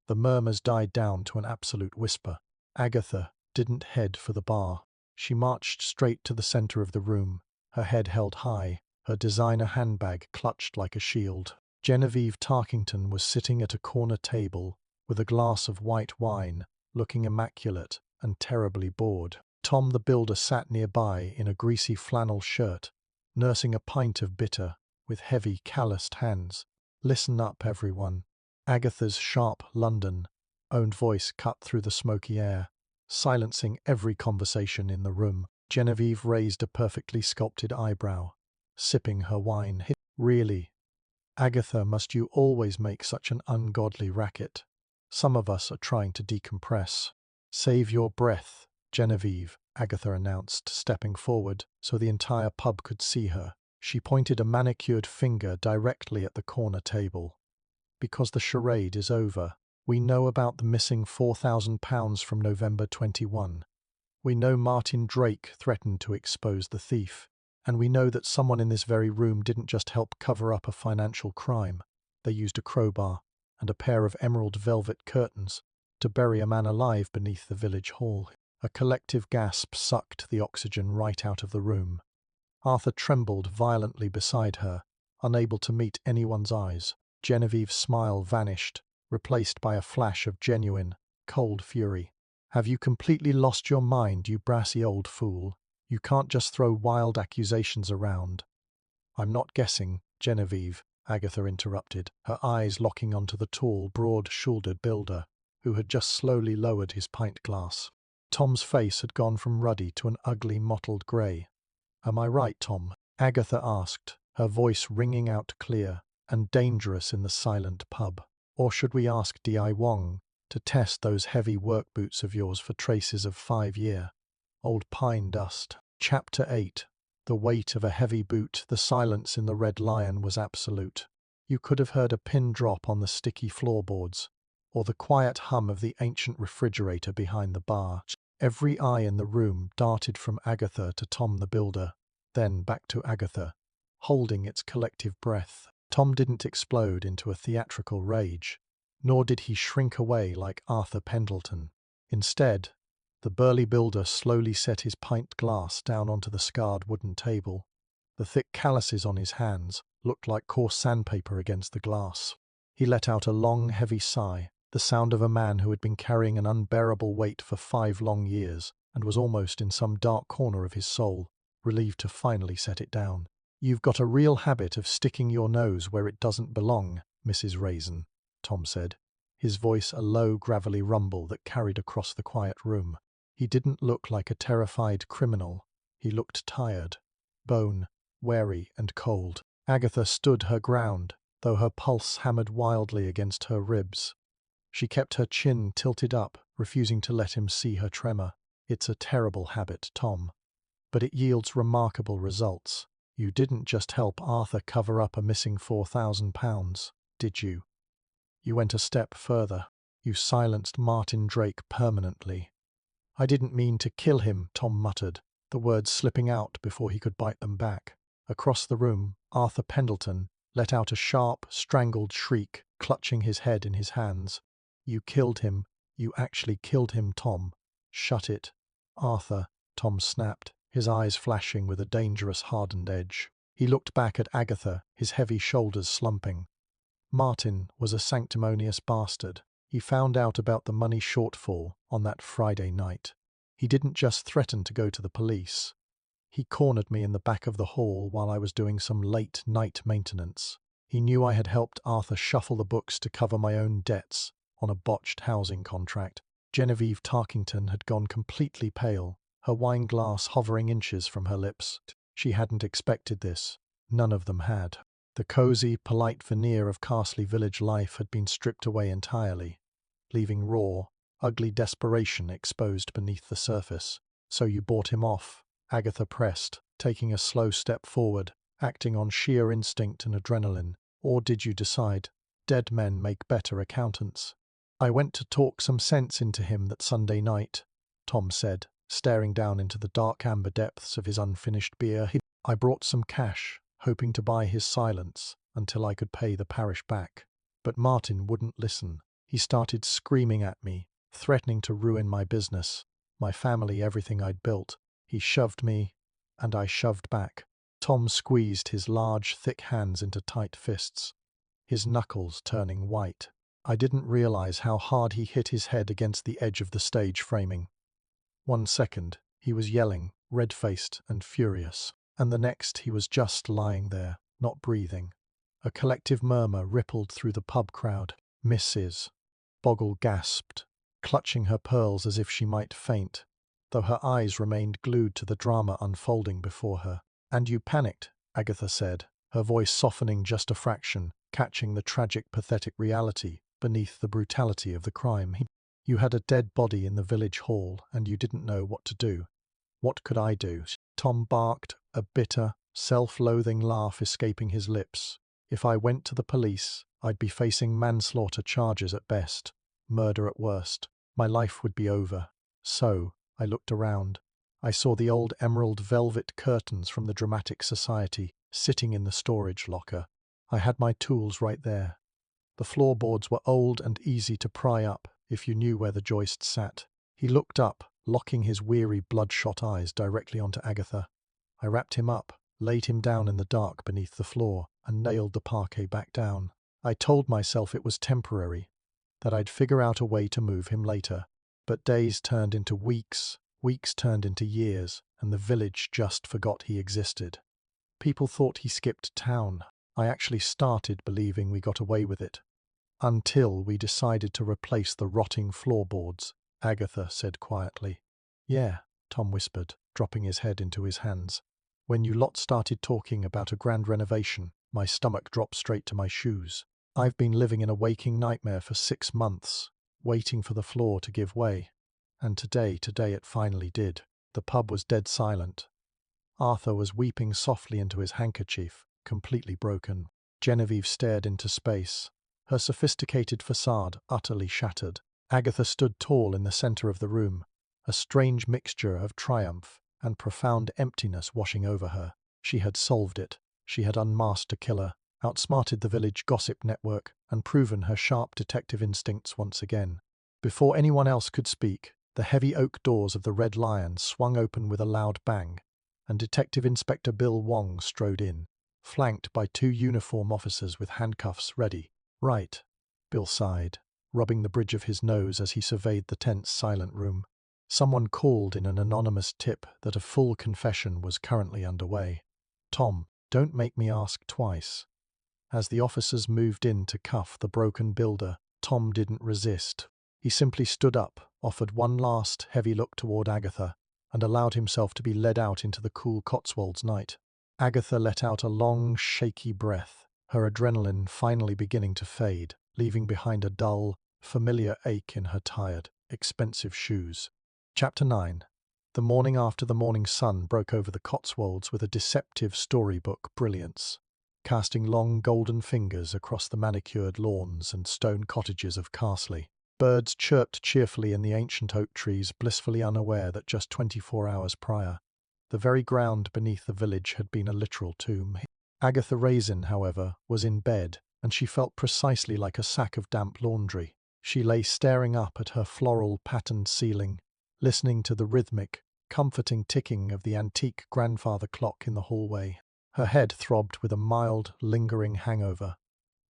the murmurs died down to an absolute whisper. Agatha didn't head for the bar. She marched straight to the center of the room, her head held high, her designer handbag clutched like a shield. Genevieve Tarkington was sitting at a corner table with a glass of white wine, looking immaculate and terribly bored. Tom the builder sat nearby in a greasy flannel shirt, nursing a pint of bitter with heavy, calloused hands. Listen up, everyone. Agatha's sharp London-owned voice cut through the smoky air, silencing every conversation in the room. Genevieve raised a perfectly sculpted eyebrow, sipping her wine. Really, Agatha, must you always make such an ungodly racket? Some of us are trying to decompress. Save your breath, Genevieve, Agatha announced, stepping forward so the entire pub could see her. She pointed a manicured finger directly at the corner table. Because the charade is over. We know about the missing £4,000 from November 21. We know Martin Drake threatened to expose the thief, and we know that someone in this very room didn't just help cover up a financial crime. They used a crowbar and a pair of emerald velvet curtains to bury a man alive beneath the village hall. A collective gasp sucked the oxygen right out of the room. Arthur trembled violently beside her, unable to meet anyone's eyes. Genevieve's smile vanished, replaced by a flash of genuine, cold fury. "Have you completely lost your mind, you brassy old fool? You can't just throw wild accusations around." "I'm not guessing, Genevieve," Agatha interrupted, her eyes locking onto the tall, broad-shouldered builder, who had just slowly lowered his pint glass. Tom's face had gone from ruddy to an ugly mottled grey. "Am I right, Tom?" Agatha asked, her voice ringing out clear and dangerous in the silent pub. "Or should we ask D.I. Wong to test those heavy work boots of yours for traces of 5-year old pine dust?" Chapter 8. The weight of a heavy boot. The silence in the Red Lion was absolute. You could have heard a pin drop on the sticky floorboards, or the quiet hum of the ancient refrigerator behind the bar. Every eye in the room darted from Agatha to Tom the builder, then back to Agatha, holding its collective breath. Tom didn't explode into a theatrical rage, nor did he shrink away like Arthur Pendleton. Instead, the burly builder slowly set his pint glass down onto the scarred wooden table. The thick calluses on his hands looked like coarse sandpaper against the glass. He let out a long, heavy sigh, the sound of a man who had been carrying an unbearable weight for 5 long years and was almost in some dark corner of his soul, relieved to finally set it down. "You've got a real habit of sticking your nose where it doesn't belong, Mrs. Raisin," Tom said, his voice a low, gravelly rumble that carried across the quiet room. He didn't look like a terrified criminal. He looked tired, bone, wary and cold. Agatha stood her ground, though her pulse hammered wildly against her ribs. She kept her chin tilted up, refusing to let him see her tremor. "It's a terrible habit, Tom, but it yields remarkable results. You didn't just help Arthur cover up a missing £4,000, did you? You went a step further. You silenced Martin Drake permanently." "I didn't mean to kill him," Tom muttered, the words slipping out before he could bite them back. Across the room, Arthur Pendleton let out a sharp, strangled shriek, clutching his head in his hands. "You killed him. You actually killed him, Tom." "Shut it, Arthur," Tom snapped, his eyes flashing with a dangerous hardened edge. He looked back at Agatha, his heavy shoulders slumping. "Martin was a sanctimonious bastard. He found out about the money shortfall on that Friday night. He didn't just threaten to go to the police. He cornered me in the back of the hall while I was doing some late-night maintenance. He knew I had helped Arthur shuffle the books to cover my own debts on a botched housing contract." Genevieve Tarkington had gone completely pale, her wine glass hovering inches from her lips. She hadn't expected this. None of them had. The cozy, polite veneer of Carsley village life had been stripped away entirely, leaving raw, ugly desperation exposed beneath the surface. "So you bought him off," Agatha pressed, taking a slow step forward, acting on sheer instinct and adrenaline. "Or did you decide dead men make better accountants?" "I went to talk some sense into him that Sunday night," Tom said, staring down into the dark amber depths of his unfinished beer. "I brought some cash, hoping to buy his silence until I could pay the parish back. But Martin wouldn't listen. He started screaming at me, threatening to ruin my business, my family, everything I'd built. He shoved me, and I shoved back." Tom squeezed his large, thick hands into tight fists, his knuckles turning white. "I didn't realize how hard he hit his head against the edge of the stage framing. One second, he was yelling, red-faced and furious, and the next he was just lying there, not breathing." A collective murmur rippled through the pub crowd. "Mrs." Boggle gasped, clutching her pearls as if she might faint, though her eyes remained glued to the drama unfolding before her. "And you panicked," Agatha said, her voice softening just a fraction, catching the tragic, pathetic reality beneath the brutality of the crime. "You had a dead body in the village hall, and you didn't know what to do." "What could I do?" Tom barked, a bitter, self-loathing laugh escaping his lips. "If I went to the police, I'd be facing manslaughter charges at best, murder at worst. My life would be over. So, I looked around. I saw the old emerald velvet curtains from the Dramatic Society sitting in the storage locker. I had my tools right there. The floorboards were old and easy to pry up if you knew where the joist sat. He looked up, locking his weary, bloodshot eyes directly onto Agatha. I wrapped him up, laid him down in the dark beneath the floor, and nailed the parquet back down. I told myself it was temporary, that I'd figure out a way to move him later. But days turned into weeks, weeks turned into years, and the village just forgot he existed. People thought he skipped town. I actually started believing we got away with it. Until we decided to replace the rotting floorboards, Agatha said quietly. Yeah, Tom whispered, dropping his head into his hands. When you lot started talking about a grand renovation, my stomach dropped straight to my shoes. I've been living in a waking nightmare for 6 months, waiting for the floor to give way. And today it finally did. The pub was dead silent. Arthur was weeping softly into his handkerchief, completely broken. Genevieve stared into space, her sophisticated facade utterly shattered. Agatha stood tall in the center of the room, a strange mixture of triumph and profound emptiness washing over her. She had solved it. She had unmasked a killer, outsmarted the village gossip network, and proven her sharp detective instincts once again. Before anyone else could speak, the heavy oak doors of the Red Lion swung open with a loud bang, and Detective Inspector Bill Wong strode in, flanked by 2 uniform officers with handcuffs ready. Right, Bill sighed, rubbing the bridge of his nose as he surveyed the tense, silent room. Someone called in an anonymous tip that a full confession was currently underway. Tom, don't make me ask twice. As the officers moved in to cuff the broken builder, Tom didn't resist. He simply stood up, offered one last heavy look toward Agatha, and allowed himself to be led out into the cool Cotswolds night. Agatha let out a long, shaky breath, her adrenaline finally beginning to fade, leaving behind a dull, familiar ache in her tired, expensive shoes. Chapter 9. The morning after the morning sun broke over the Cotswolds with a deceptive storybook brilliance, casting long golden fingers across the manicured lawns and stone cottages of Carsley. Birds chirped cheerfully in the ancient oak trees, blissfully unaware that just 24 hours prior, the very ground beneath the village had been a literal tomb. Agatha Raisin, however, was in bed, and she felt precisely like a sack of damp laundry. She lay staring up at her floral patterned ceiling, listening to the rhythmic, comforting ticking of the antique grandfather clock in the hallway. Her head throbbed with a mild, lingering hangover,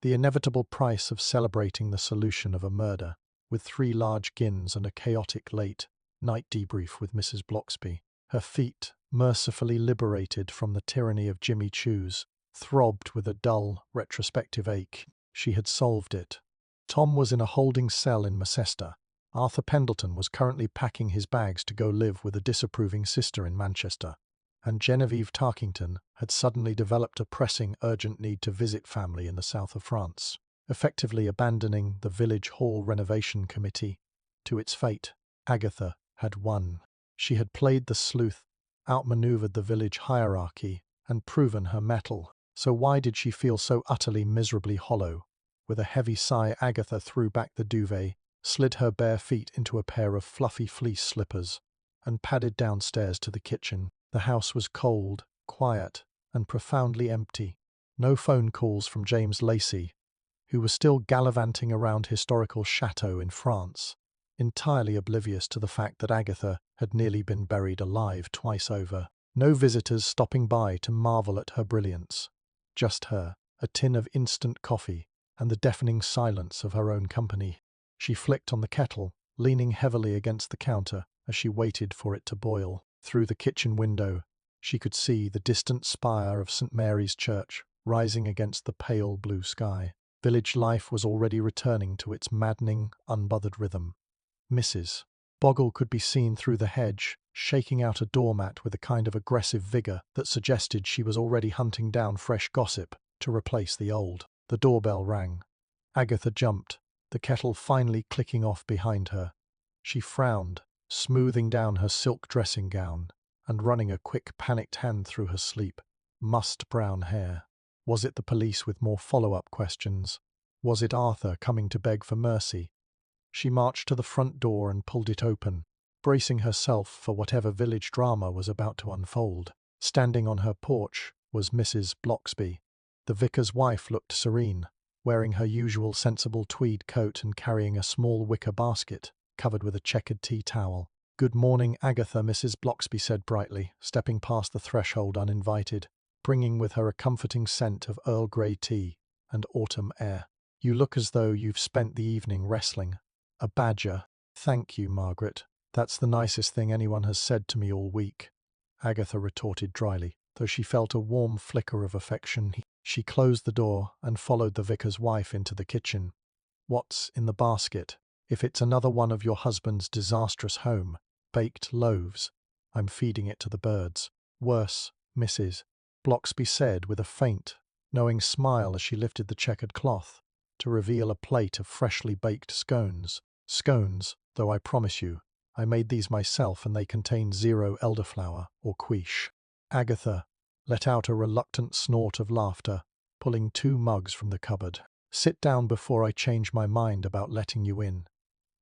the inevitable price of celebrating the solution of a murder, with 3 large gins and a chaotic late night debrief with Mrs. Bloxby. Her feet, mercifully liberated from the tyranny of Jimmy Choo's, throbbed with a dull, retrospective ache. She had solved it. Tom was in a holding cell in Macester. Arthur Pendleton was currently packing his bags to go live with a disapproving sister in Manchester, and Genevieve Tarkington had suddenly developed a pressing, urgent need to visit family in the south of France, effectively abandoning the village hall renovation committee to its fate. Agatha had won. She had played the sleuth, outmaneuvered the village hierarchy, and proven her mettle. So why did she feel so utterly miserably hollow? With a heavy sigh, Agatha threw back the duvet, slid her bare feet into a pair of fluffy fleece slippers, and padded downstairs to the kitchen. The house was cold, quiet, and profoundly empty. No phone calls from James Lacey, who was still gallivanting around historical chateaux in France, entirely oblivious to the fact that Agatha had nearly been buried alive twice over. No visitors stopping by to marvel at her brilliance. Just her, a tin of instant coffee, and the deafening silence of her own company. She flicked on the kettle, leaning heavily against the counter as she waited for it to boil. Through the kitchen window, she could see the distant spire of St. Mary's Church rising against the pale blue sky. Village life was already returning to its maddening, unbothered rhythm. Mrs. Boggle could be seen through the hedge, shaking out a doormat with a kind of aggressive vigor that suggested she was already hunting down fresh gossip to replace the old. The doorbell rang. Agatha jumped, the kettle finally clicking off behind her. She frowned, smoothing down her silk dressing gown and running a quick, panicked hand through her sleek, mussed brown hair. Was it the police with more follow-up questions? Was it Arthur coming to beg for mercy? She marched to the front door and pulled it open, bracing herself for whatever village drama was about to unfold. Standing on her porch was Mrs. Bloxby. The vicar's wife looked serene, wearing her usual sensible tweed coat and carrying a small wicker basket covered with a checkered tea towel. "Good morning, Agatha," Mrs. Bloxby said brightly, stepping past the threshold uninvited, bringing with her a comforting scent of Earl Grey tea and autumn air. "You look as though you've spent the evening wrestling." "A badger." "Thank you, Margaret. That's the nicest thing anyone has said to me all week," Agatha retorted dryly, though she felt a warm flicker of affection. She closed the door and followed the vicar's wife into the kitchen. "What's in the basket? If it's another one of your husband's disastrous home baked loaves, I'm feeding it to the birds." "Worse," Mrs. Bloxby said with a faint, knowing smile as she lifted the checkered cloth to reveal a plate of freshly baked scones. "Scones, though I promise you, I made these myself and they contain 0 elderflower or quiche." Agatha let out a reluctant snort of laughter, pulling 2 mugs from the cupboard. "Sit down before I change my mind about letting you in.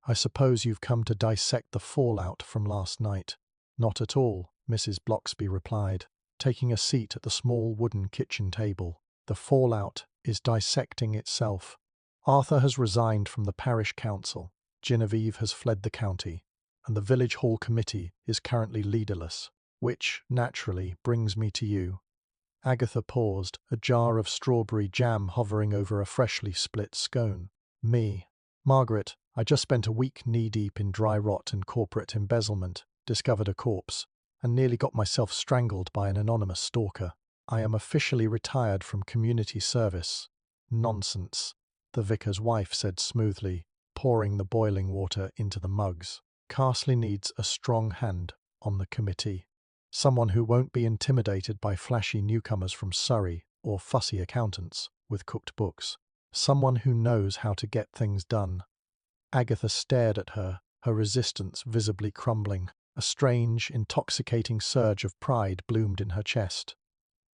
I suppose you've come to dissect the fallout from last night." "Not at all," Mrs. Bloxby replied, taking a seat at the small wooden kitchen table. "The fallout is dissecting itself. Arthur has resigned from the parish council, Genevieve has fled the county, and the village hall committee is currently leaderless. Which, naturally, brings me to you." Agatha paused, a jar of strawberry jam hovering over a freshly split scone. "Me. Margaret, I just spent a week knee-deep in dry rot and corporate embezzlement, discovered a corpse, and nearly got myself strangled by an anonymous stalker. I am officially retired from community service." "Nonsense," the vicar's wife said smoothly, pouring the boiling water into the mugs. "Carsley needs a strong hand on the committee. Someone who won't be intimidated by flashy newcomers from Surrey or fussy accountants with cooked books. Someone who knows how to get things done." Agatha stared at her, her resistance visibly crumbling. A strange, intoxicating surge of pride bloomed in her chest.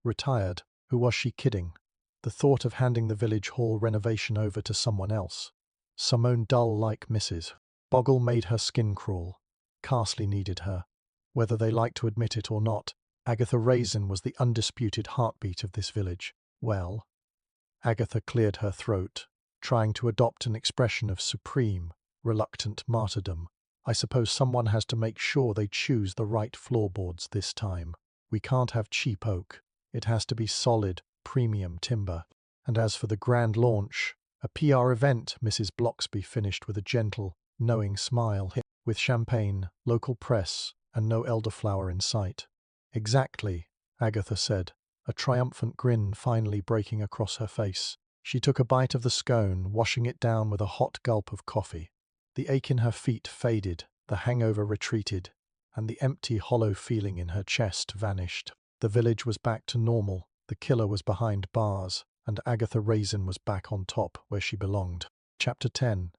Retired? Who was she kidding? The thought of handing the village hall renovation over to someone else, someone dull like Mrs. Bogle, made her skin crawl. Carsley needed her. Whether they liked to admit it or not, Agatha Raisin was the undisputed heartbeat of this village. "Well," Agatha cleared her throat, trying to adopt an expression of supreme, reluctant martyrdom, "I suppose someone has to make sure they choose the right floorboards this time. We can't have cheap oak. It has to be solid, premium timber. And as for the grand launch, a PR event," Mrs. Bloxby finished with a gentle, knowing smile, "with champagne, local press, and no elderflower in sight." "Exactly," Agatha said, a triumphant grin finally breaking across her face. She took a bite of the scone, washing it down with a hot gulp of coffee. The ache in her feet faded, the hangover retreated, and the empty, hollow feeling in her chest vanished. The village was back to normal, the killer was behind bars, and Agatha Raisin was back on top where she belonged. Chapter 10.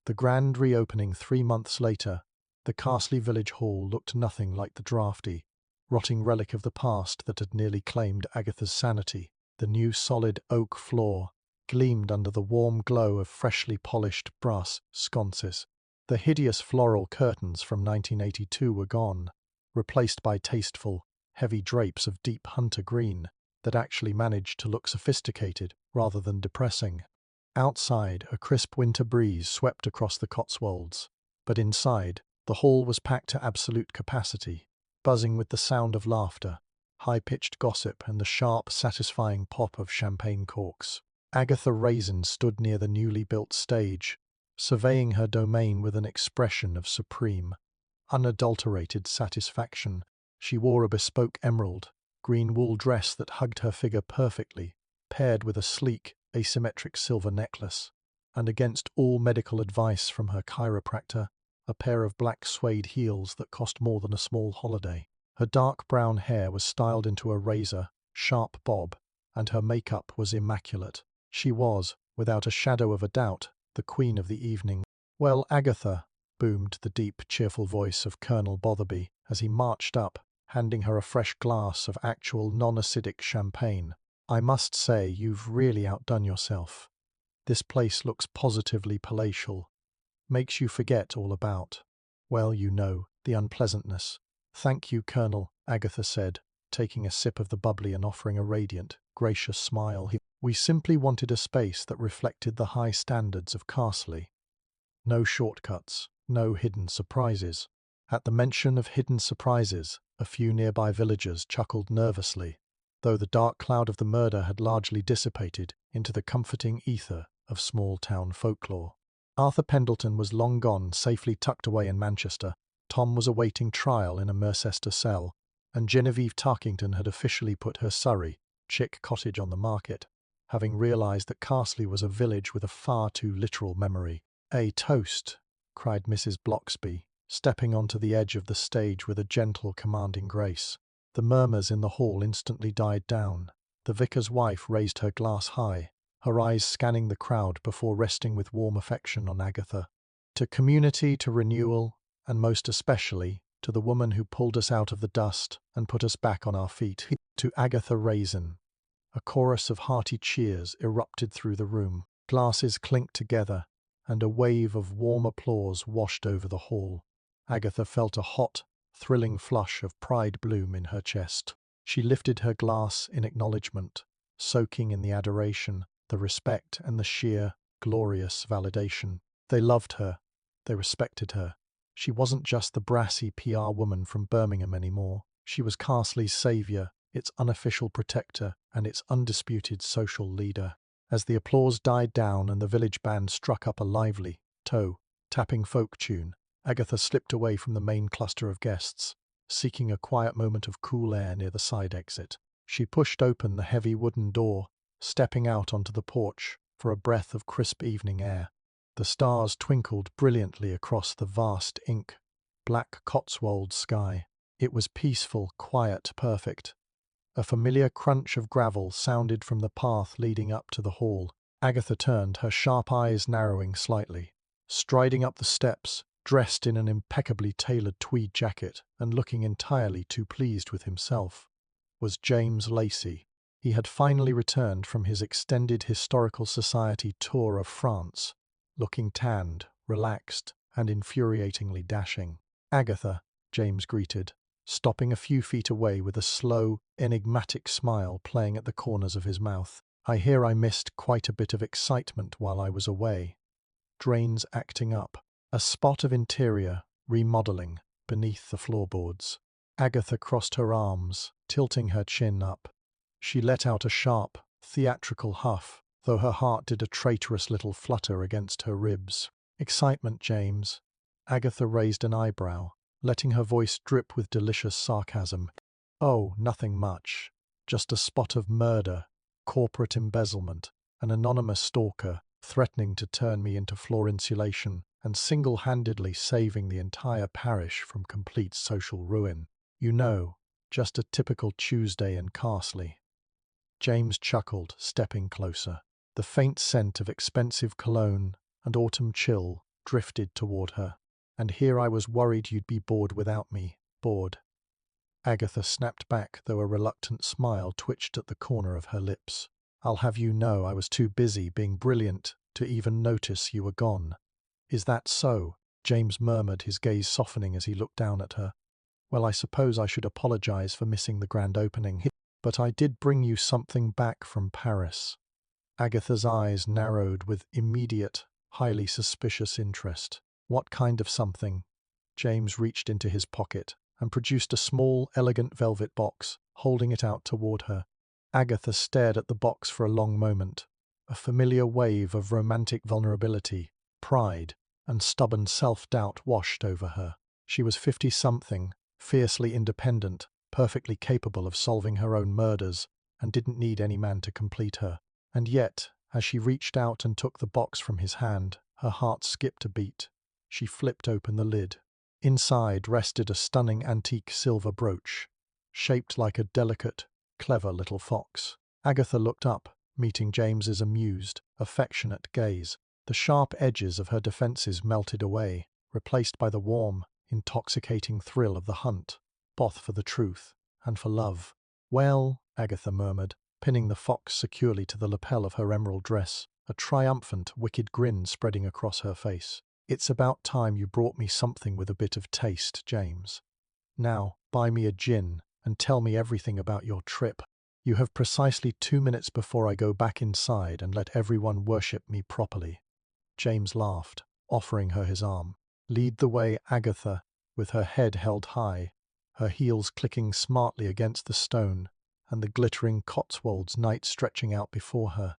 The grand reopening 3 months later, the Carsley Village Hall looked nothing like the draughty, rotting relic of the past that had nearly claimed Agatha's sanity. The new solid oak floor gleamed under the warm glow of freshly polished brass sconces. The hideous floral curtains from 1982 were gone, replaced by tasteful, heavy drapes of deep hunter green that actually managed to look sophisticated rather than depressing. Outside, a crisp winter breeze swept across the Cotswolds, but inside, the hall was packed to absolute capacity, buzzing with the sound of laughter, high-pitched gossip, and the sharp, satisfying pop of champagne corks. Agatha Raisin stood near the newly built stage, surveying her domain with an expression of supreme, unadulterated satisfaction. She wore a bespoke emerald, green wool dress that hugged her figure perfectly, paired with a sleek, asymmetric silver necklace, and against all medical advice from her chiropractor, a pair of black suede heels that cost more than a small holiday. Her dark brown hair was styled into a razor, sharp bob, and her makeup was immaculate. She was, without a shadow of a doubt, the queen of the evening. "Well, Agatha," boomed the deep, cheerful voice of Colonel Botherby as he marched up, handing her a fresh glass of actual non-acidic champagne. "I must say you've really outdone yourself. This place looks positively palatial. Makes you forget all about Well, you know, the unpleasantness. Thank you, Colonel, Agatha said, taking a sip of the bubbly and offering a radiant, gracious smile. We simply wanted a space that reflected the high standards of Carsley. No shortcuts, no hidden surprises. At the mention of hidden surprises, a few nearby villagers chuckled nervously, though the dark cloud of the murder had largely dissipated into the comforting ether of small-town folklore. Arthur Pendleton was long gone, safely tucked away in Manchester. Tom was awaiting trial in a Mercester cell, and Genevieve Tarkington had officially put her Surrey, chick cottage on the market, having realised that Carsley was a village with a far too literal memory. "A toast!" cried Mrs. Bloxby, stepping onto the edge of the stage with a gentle, commanding grace. The murmurs in the hall instantly died down. The vicar's wife raised her glass high, her eyes scanning the crowd before resting with warm affection on Agatha. "To community, to renewal, and most especially to the woman who pulled us out of the dust and put us back on our feet. To Agatha Raisin." A chorus of hearty cheers erupted through the room. Glasses clinked together, and a wave of warm applause washed over the hall. Agatha felt a hot, thrilling flush of pride bloom in her chest. She lifted her glass in acknowledgement, soaking in the adoration, the respect, and the sheer, glorious validation. They loved her. They respected her. She wasn't just the brassy PR woman from Birmingham anymore. She was Carsley's saviour, its unofficial protector, and its undisputed social leader. As the applause died down and the village band struck up a lively, toe-tapping folk tune, Agatha slipped away from the main cluster of guests, seeking a quiet moment of cool air near the side exit. She pushed open the heavy wooden door, stepping out onto the porch for a breath of crisp evening air. The stars twinkled brilliantly across the vast ink-black Cotswold sky. It was peaceful, quiet, perfect. A familiar crunch of gravel sounded from the path leading up to the hall. Agatha turned, her sharp eyes narrowing slightly. Striding up the steps, dressed in an impeccably tailored tweed jacket and looking entirely too pleased with himself, was James Lacey. He had finally returned from his extended Historical Society tour of France, looking tanned, relaxed, and infuriatingly dashing. "Agatha," James greeted, stopping a few feet away with a slow, enigmatic smile playing at the corners of his mouth. "I hear I missed quite a bit of excitement while I was away. Drains acting up. A spot of interior remodeling beneath the floorboards." Agatha crossed her arms, tilting her chin up. She let out a sharp, theatrical huff, though her heart did a traitorous little flutter against her ribs. "Excitement, James." Agatha raised an eyebrow, letting her voice drip with delicious sarcasm. "Oh, nothing much. Just a spot of murder, corporate embezzlement, an anonymous stalker threatening to turn me into floor insulation and single-handedly saving the entire parish from complete social ruin. You know, just a typical Tuesday in Carsley." James chuckled, stepping closer. The faint scent of expensive cologne and autumn chill drifted toward her. "And here I was worried you'd be bored without me." "Bored?" Agatha snapped back, though a reluctant smile twitched at the corner of her lips. "I'll have you know I was too busy being brilliant to even notice you were gone." "Is that so?" James murmured, his gaze softening as he looked down at her. "Well, I suppose I should apologize for missing the grand opening. But I did bring you something back from Paris." Agatha's eyes narrowed with immediate, highly suspicious interest. "What kind of something?" James reached into his pocket and produced a small, elegant velvet box, holding it out toward her. Agatha stared at the box for a long moment. A familiar wave of romantic vulnerability, pride, and stubborn self-doubt washed over her. She was 50-something, fiercely independent, perfectly capable of solving her own murders, and didn't need any man to complete her. And yet, as she reached out and took the box from his hand, her heart skipped a beat. She flipped open the lid. Inside rested a stunning antique silver brooch, shaped like a delicate, clever little fox. Agatha looked up, meeting James's amused, affectionate gaze. The sharp edges of her defences melted away, replaced by the warm, intoxicating thrill of the hunt, both for the truth and for love. "Well," Agatha murmured, pinning the fox securely to the lapel of her emerald dress, a triumphant, wicked grin spreading across her face. It's about time you brought me something with a bit of taste, James. Now, buy me a gin and tell me everything about your trip. You have precisely 2 minutes before I go back inside and let everyone worship me properly." James laughed, offering her his arm. "Lead the way, Agatha," with her head held high, her heels clicking smartly against the stone, and the glittering Cotswolds night stretching out before her.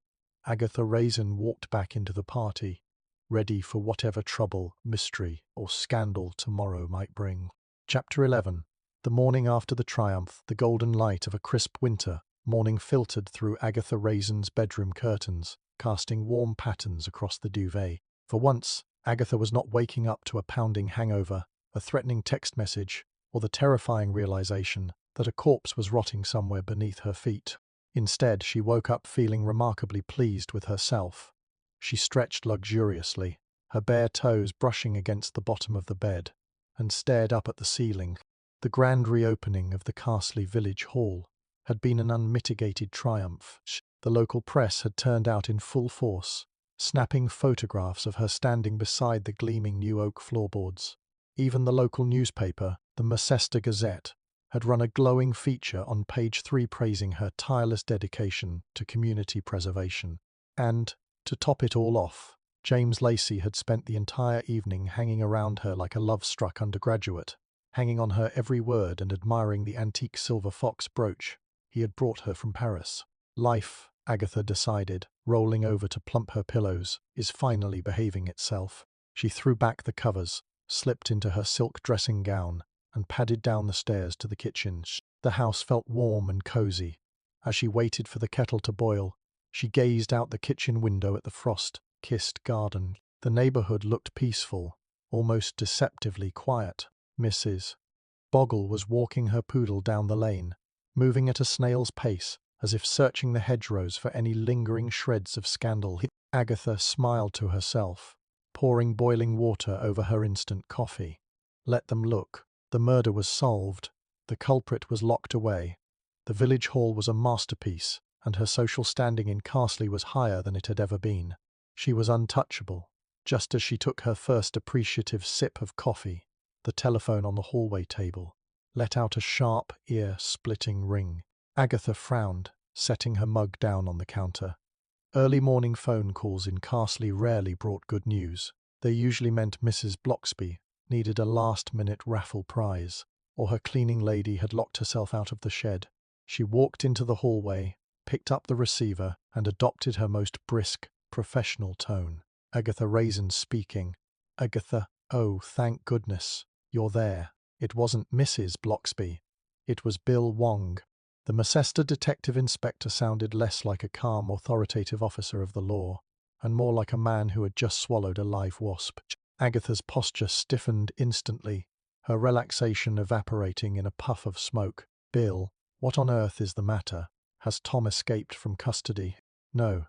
Agatha Raisin walked back into the party, ready for whatever trouble, mystery, or scandal tomorrow might bring. Chapter 11. The morning after the triumph, the golden light of a crisp winter morning filtered through Agatha Raisin's bedroom curtains, casting warm patterns across the duvet. For once, Agatha was not waking up to a pounding hangover, a threatening text message, or the terrifying realization that a corpse was rotting somewhere beneath her feet. Instead, she woke up feeling remarkably pleased with herself. She stretched luxuriously, her bare toes brushing against the bottom of the bed, and stared up at the ceiling. The grand reopening of the Carsley Village Hall had been an unmitigated triumph. The local press had turned out in full force, snapping photographs of her standing beside the gleaming new oak floorboards. Even the local newspaper, the Mercester Gazette, had run a glowing feature on page 3 praising her tireless dedication to community preservation. And, to top it all off, James Lacey had spent the entire evening hanging around her like a love-struck undergraduate, hanging on her every word and admiring the antique silver fox brooch he had brought her from Paris. Life, Agatha decided, rolling over to plump her pillows, is finally behaving itself. She threw back the covers, slipped into her silk dressing gown, and padded down the stairs to the kitchen. The house felt warm and cozy. As she waited for the kettle to boil, she gazed out the kitchen window at the frost-kissed garden. The neighborhood looked peaceful, almost deceptively quiet. Mrs. Boggle was walking her poodle down the lane, moving at a snail's pace, as if searching the hedgerows for any lingering shreds of scandal. Agatha smiled to herself, pouring boiling water over her instant coffee. Let them look. The murder was solved. The culprit was locked away. The village hall was a masterpiece, and her social standing in Carsley was higher than it had ever been. She was untouchable. Just as she took her first appreciative sip of coffee, the telephone on the hallway table let out a sharp, ear-splitting ring. Agatha frowned, setting her mug down on the counter. Early morning phone calls in Carsley rarely brought good news. They usually meant Mrs. Bloxby needed a last-minute raffle prize, or her cleaning lady had locked herself out of the shed. She walked into the hallway, picked up the receiver, and adopted her most brisk, professional tone. "Agatha Raisin speaking." "Agatha, oh, thank goodness, you're there." It wasn't Mrs. Bloxby. It was Bill Wong. The Mercester detective inspector sounded less like a calm, authoritative officer of the law, and more like a man who had just swallowed a live wasp. Agatha's posture stiffened instantly, her relaxation evaporating in a puff of smoke. "Bill, what on earth is the matter? Has Tom escaped from custody?" No,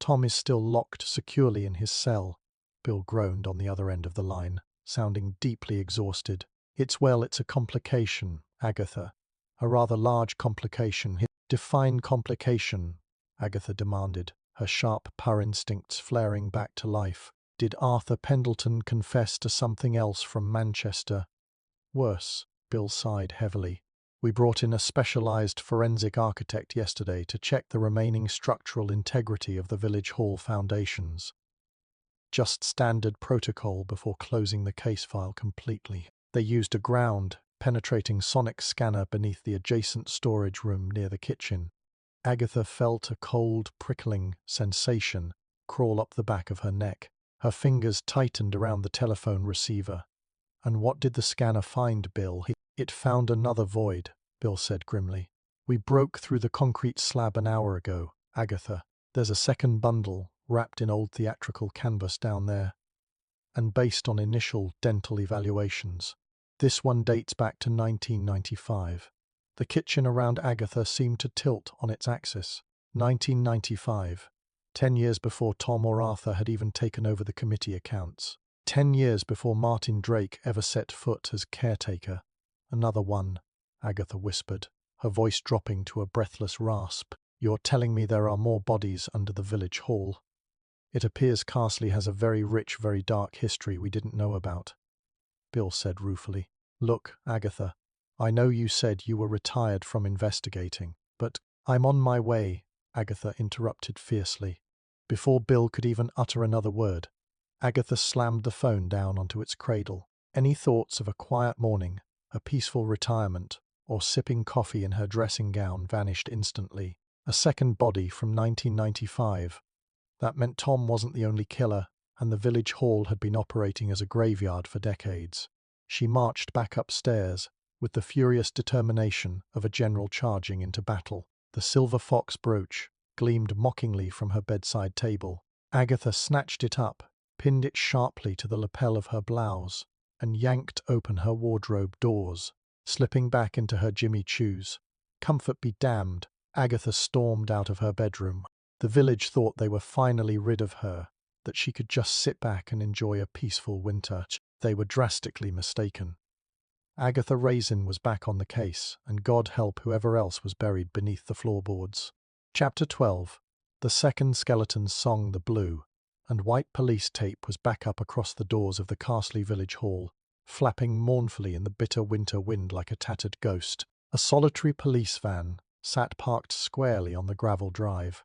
Tom is still locked securely in his cell," Bill groaned on the other end of the line, sounding deeply exhausted. It's a complication, Agatha. A rather large complication." "Define complication," Agatha demanded, her sharp purr instincts flaring back to life. "Did Arthur Pendleton confess to something else from Manchester?" "Worse," Bill sighed heavily. "We brought in a specialized forensic architect yesterday to check the remaining structural integrity of the village hall foundations. Just standard protocol before closing the case file completely. They used a ground-penetrating sonic scanner beneath the adjacent storage room near the kitchen." Agatha felt a cold, prickling sensation crawl up the back of her neck. Her fingers tightened around the telephone receiver. "And what did the scanner find, Bill?" "It found another void," Bill said grimly. "We broke through the concrete slab an hour ago, Agatha. There's a second bundle wrapped in old theatrical canvas down there, and based on initial dental evaluations. This one dates back to 1995. The kitchen around Agatha seemed to tilt on its axis. 1995. 10 years before Tom or Arthur had even taken over the committee accounts. 10 years before Martin Drake ever set foot as caretaker. "Another one," Agatha whispered, her voice dropping to a breathless rasp. "You're telling me there are more bodies under the village hall?" It appears Carsley has a very rich, very dark history we didn't know about, Bill said ruefully. Look, Agatha, I know you said you were retired from investigating, but I'm on my way, Agatha interrupted fiercely. Before Bill could even utter another word, Agatha slammed the phone down onto its cradle. Any thoughts of a quiet morning, a peaceful retirement, or sipping coffee in her dressing gown vanished instantly. A second body from 1995. That meant Tom wasn't the only killer, and the village hall had been operating as a graveyard for decades. She marched back upstairs, with the furious determination of a general charging into battle. The silver fox brooch gleamed mockingly from her bedside table. Agatha snatched it up, pinned it sharply to the lapel of her blouse, and yanked open her wardrobe doors, slipping back into her Jimmy Choos. Comfort be damned, Agatha stormed out of her bedroom. The village thought they were finally rid of her, that she could just sit back and enjoy a peaceful winter. They were drastically mistaken. Agatha Raisin was back on the case, and God help whoever else was buried beneath the floorboards. Chapter 12. The second skeleton's song The Blue, and white police tape was back up across the doors of the Carsley Village Hall, flapping mournfully in the bitter winter wind like a tattered ghost. A solitary police van sat parked squarely on the gravel drive,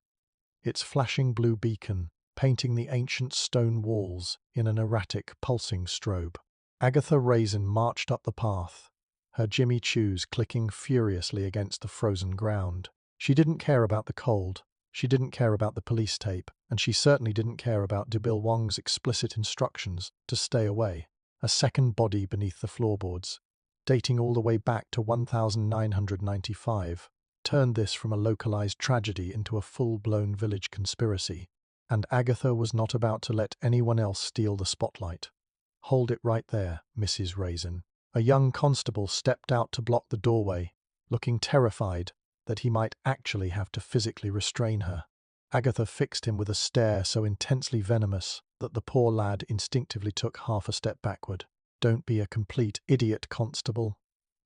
its flashing blue beacon painting the ancient stone walls in an erratic, pulsing strobe. Agatha Raisin marched up the path, her Jimmy Choos clicking furiously against the frozen ground. She didn't care about the cold, she didn't care about the police tape, and she certainly didn't care about Bill Wong's explicit instructions to stay away. A second body beneath the floorboards, dating all the way back to 1995, turned this from a localized tragedy into a full-blown village conspiracy. And Agatha was not about to let anyone else steal the spotlight. Hold it right there, Mrs. Raisin. A young constable stepped out to block the doorway, looking terrified that he might actually have to physically restrain her. Agatha fixed him with a stare so intensely venomous that the poor lad instinctively took half a step backward. Don't be a complete idiot, constable,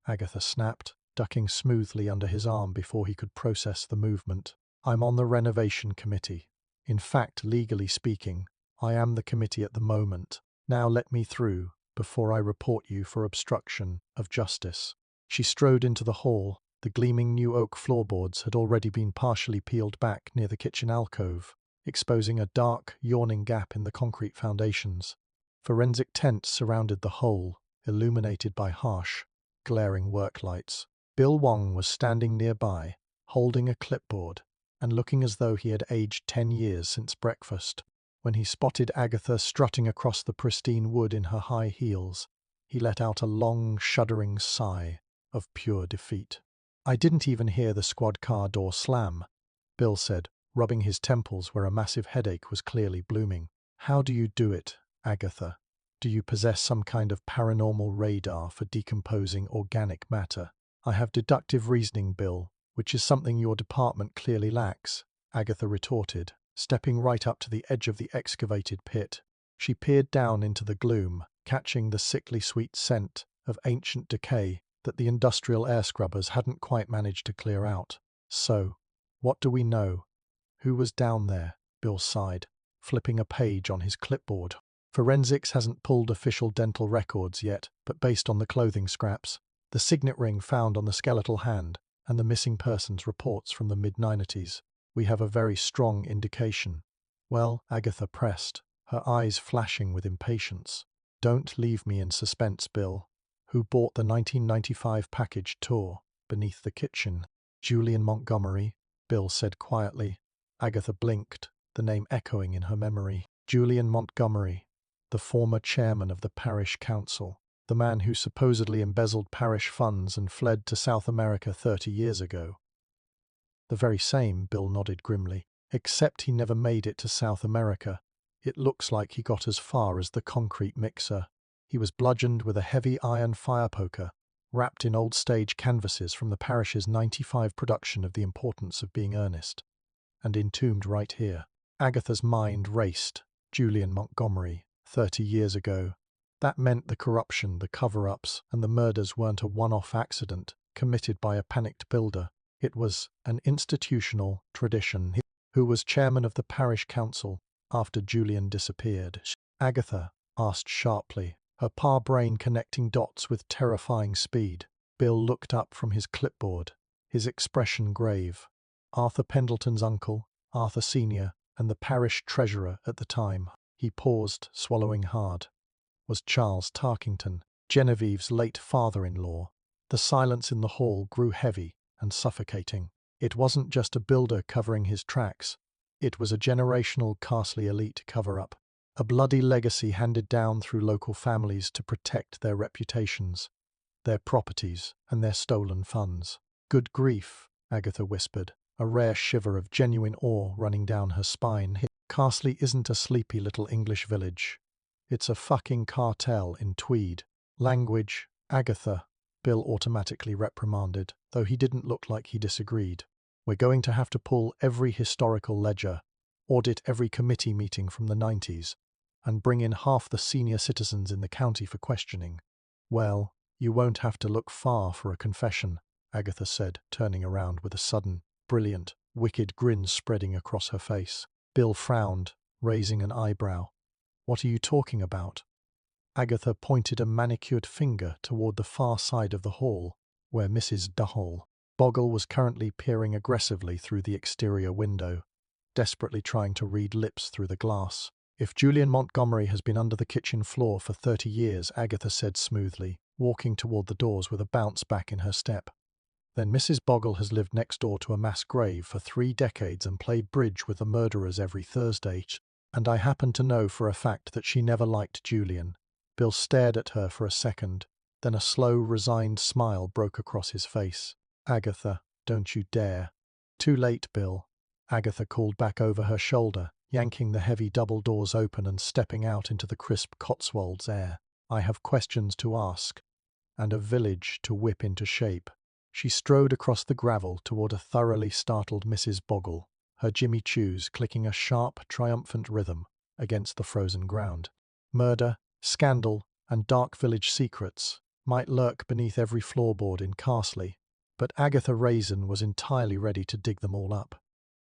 Agatha snapped, ducking smoothly under his arm before he could process the movement. I'm on the Renovation Committee. In fact, legally speaking, I am the committee at the moment. Now let me through, before I report you for obstruction of justice. She strode into the hall. The gleaming new oak floorboards had already been partially peeled back near the kitchen alcove, exposing a dark, yawning gap in the concrete foundations. Forensic tents surrounded the hole, illuminated by harsh, glaring work lights. Bill Wong was standing nearby, holding a clipboard, and looking as though he had aged 10 years since breakfast. When he spotted Agatha strutting across the pristine wood in her high heels, he let out a long, shuddering sigh of pure defeat. I didn't even hear the squad car door slam, Bill said, rubbing his temples where a massive headache was clearly blooming. How do you do it, Agatha? Do you possess some kind of paranormal radar for decomposing organic matter? I have deductive reasoning, Bill, which is something your department clearly lacks, Agatha retorted, stepping right up to the edge of the excavated pit. She peered down into the gloom, catching the sickly sweet scent of ancient decay that the industrial air scrubbers hadn't quite managed to clear out. So, what do we know? Who was down there? Bill sighed, flipping a page on his clipboard. Forensics hasn't pulled official dental records yet, but based on the clothing scraps, the signet ring found on the skeletal hand, and the missing persons reports from the mid-90s, we have a very strong indication. Well, Agatha pressed, her eyes flashing with impatience. Don't leave me in suspense, Bill. Who bought the 1995 package tour beneath the kitchen? Julian Montgomery, Bill said quietly. Agatha blinked, the name echoing in her memory. Julian Montgomery, the former chairman of the parish council. The man who supposedly embezzled parish funds and fled to South America 30 years ago. The very same, Bill nodded grimly. Except he never made it to South America. It looks like he got as far as the concrete mixer. He was bludgeoned with a heavy iron fire poker, wrapped in old stage canvases from the parish's 95 production of The Importance of Being Earnest, and entombed right here. Agatha's mind raced. Julian Montgomery, 30 years ago. That meant the corruption, the cover-ups, and the murders weren't a one-off accident committed by a panicked builder. It was an institutional tradition. Who was chairman of the parish council, after Julian disappeared? Agatha asked sharply, her brain connecting dots with terrifying speed. Bill looked up from his clipboard, his expression grave. Arthur Pendleton's uncle, Arthur Sr., and the parish treasurer at the time. He paused, swallowing hard. Was Charles Tarkington, Genevieve's late father-in-law. The silence in the hall grew heavy and suffocating. It wasn't just a builder covering his tracks. It was a generational Carsley elite cover-up. A bloody legacy handed down through local families to protect their reputations, their properties, and their stolen funds. Good grief, Agatha whispered, a rare shiver of genuine awe running down her spine. Carsley isn't a sleepy little English village. It's a fucking cartel in Tweed. Language, Agatha, Bill automatically reprimanded, though he didn't look like he disagreed. We're going to have to pull every historical ledger, audit every committee meeting from the 90s, and bring in half the senior citizens in the county for questioning. Well, you won't have to look far for a confession, Agatha said, turning around with a sudden, brilliant, wicked grin spreading across her face. Bill frowned, raising an eyebrow. What are you talking about? Agatha pointed a manicured finger toward the far side of the hall, where Mrs. Bogle was currently peering aggressively through the exterior window, desperately trying to read lips through the glass. If Julian Montgomery has been under the kitchen floor for 30 years, Agatha said smoothly, walking toward the doors with a bounce back in her step, then Mrs. Bogle has lived next door to a mass grave for 3 decades and played bridge with the murderers every Thursday, and I happen to know for a fact that she never liked Julian. Bill stared at her for a second, then a slow, resigned smile broke across his face. Agatha, don't you dare. Too late, Bill. Agatha called back over her shoulder, yanking the heavy double doors open and stepping out into the crisp Cotswold's air. I have questions to ask, and a village to whip into shape. She strode across the gravel toward a thoroughly startled Mrs. Bogle, her Jimmy Choos clicking a sharp, triumphant rhythm against the frozen ground. Murder, scandal, and dark village secrets might lurk beneath every floorboard in Carsley, but Agatha Raisin was entirely ready to dig them all up.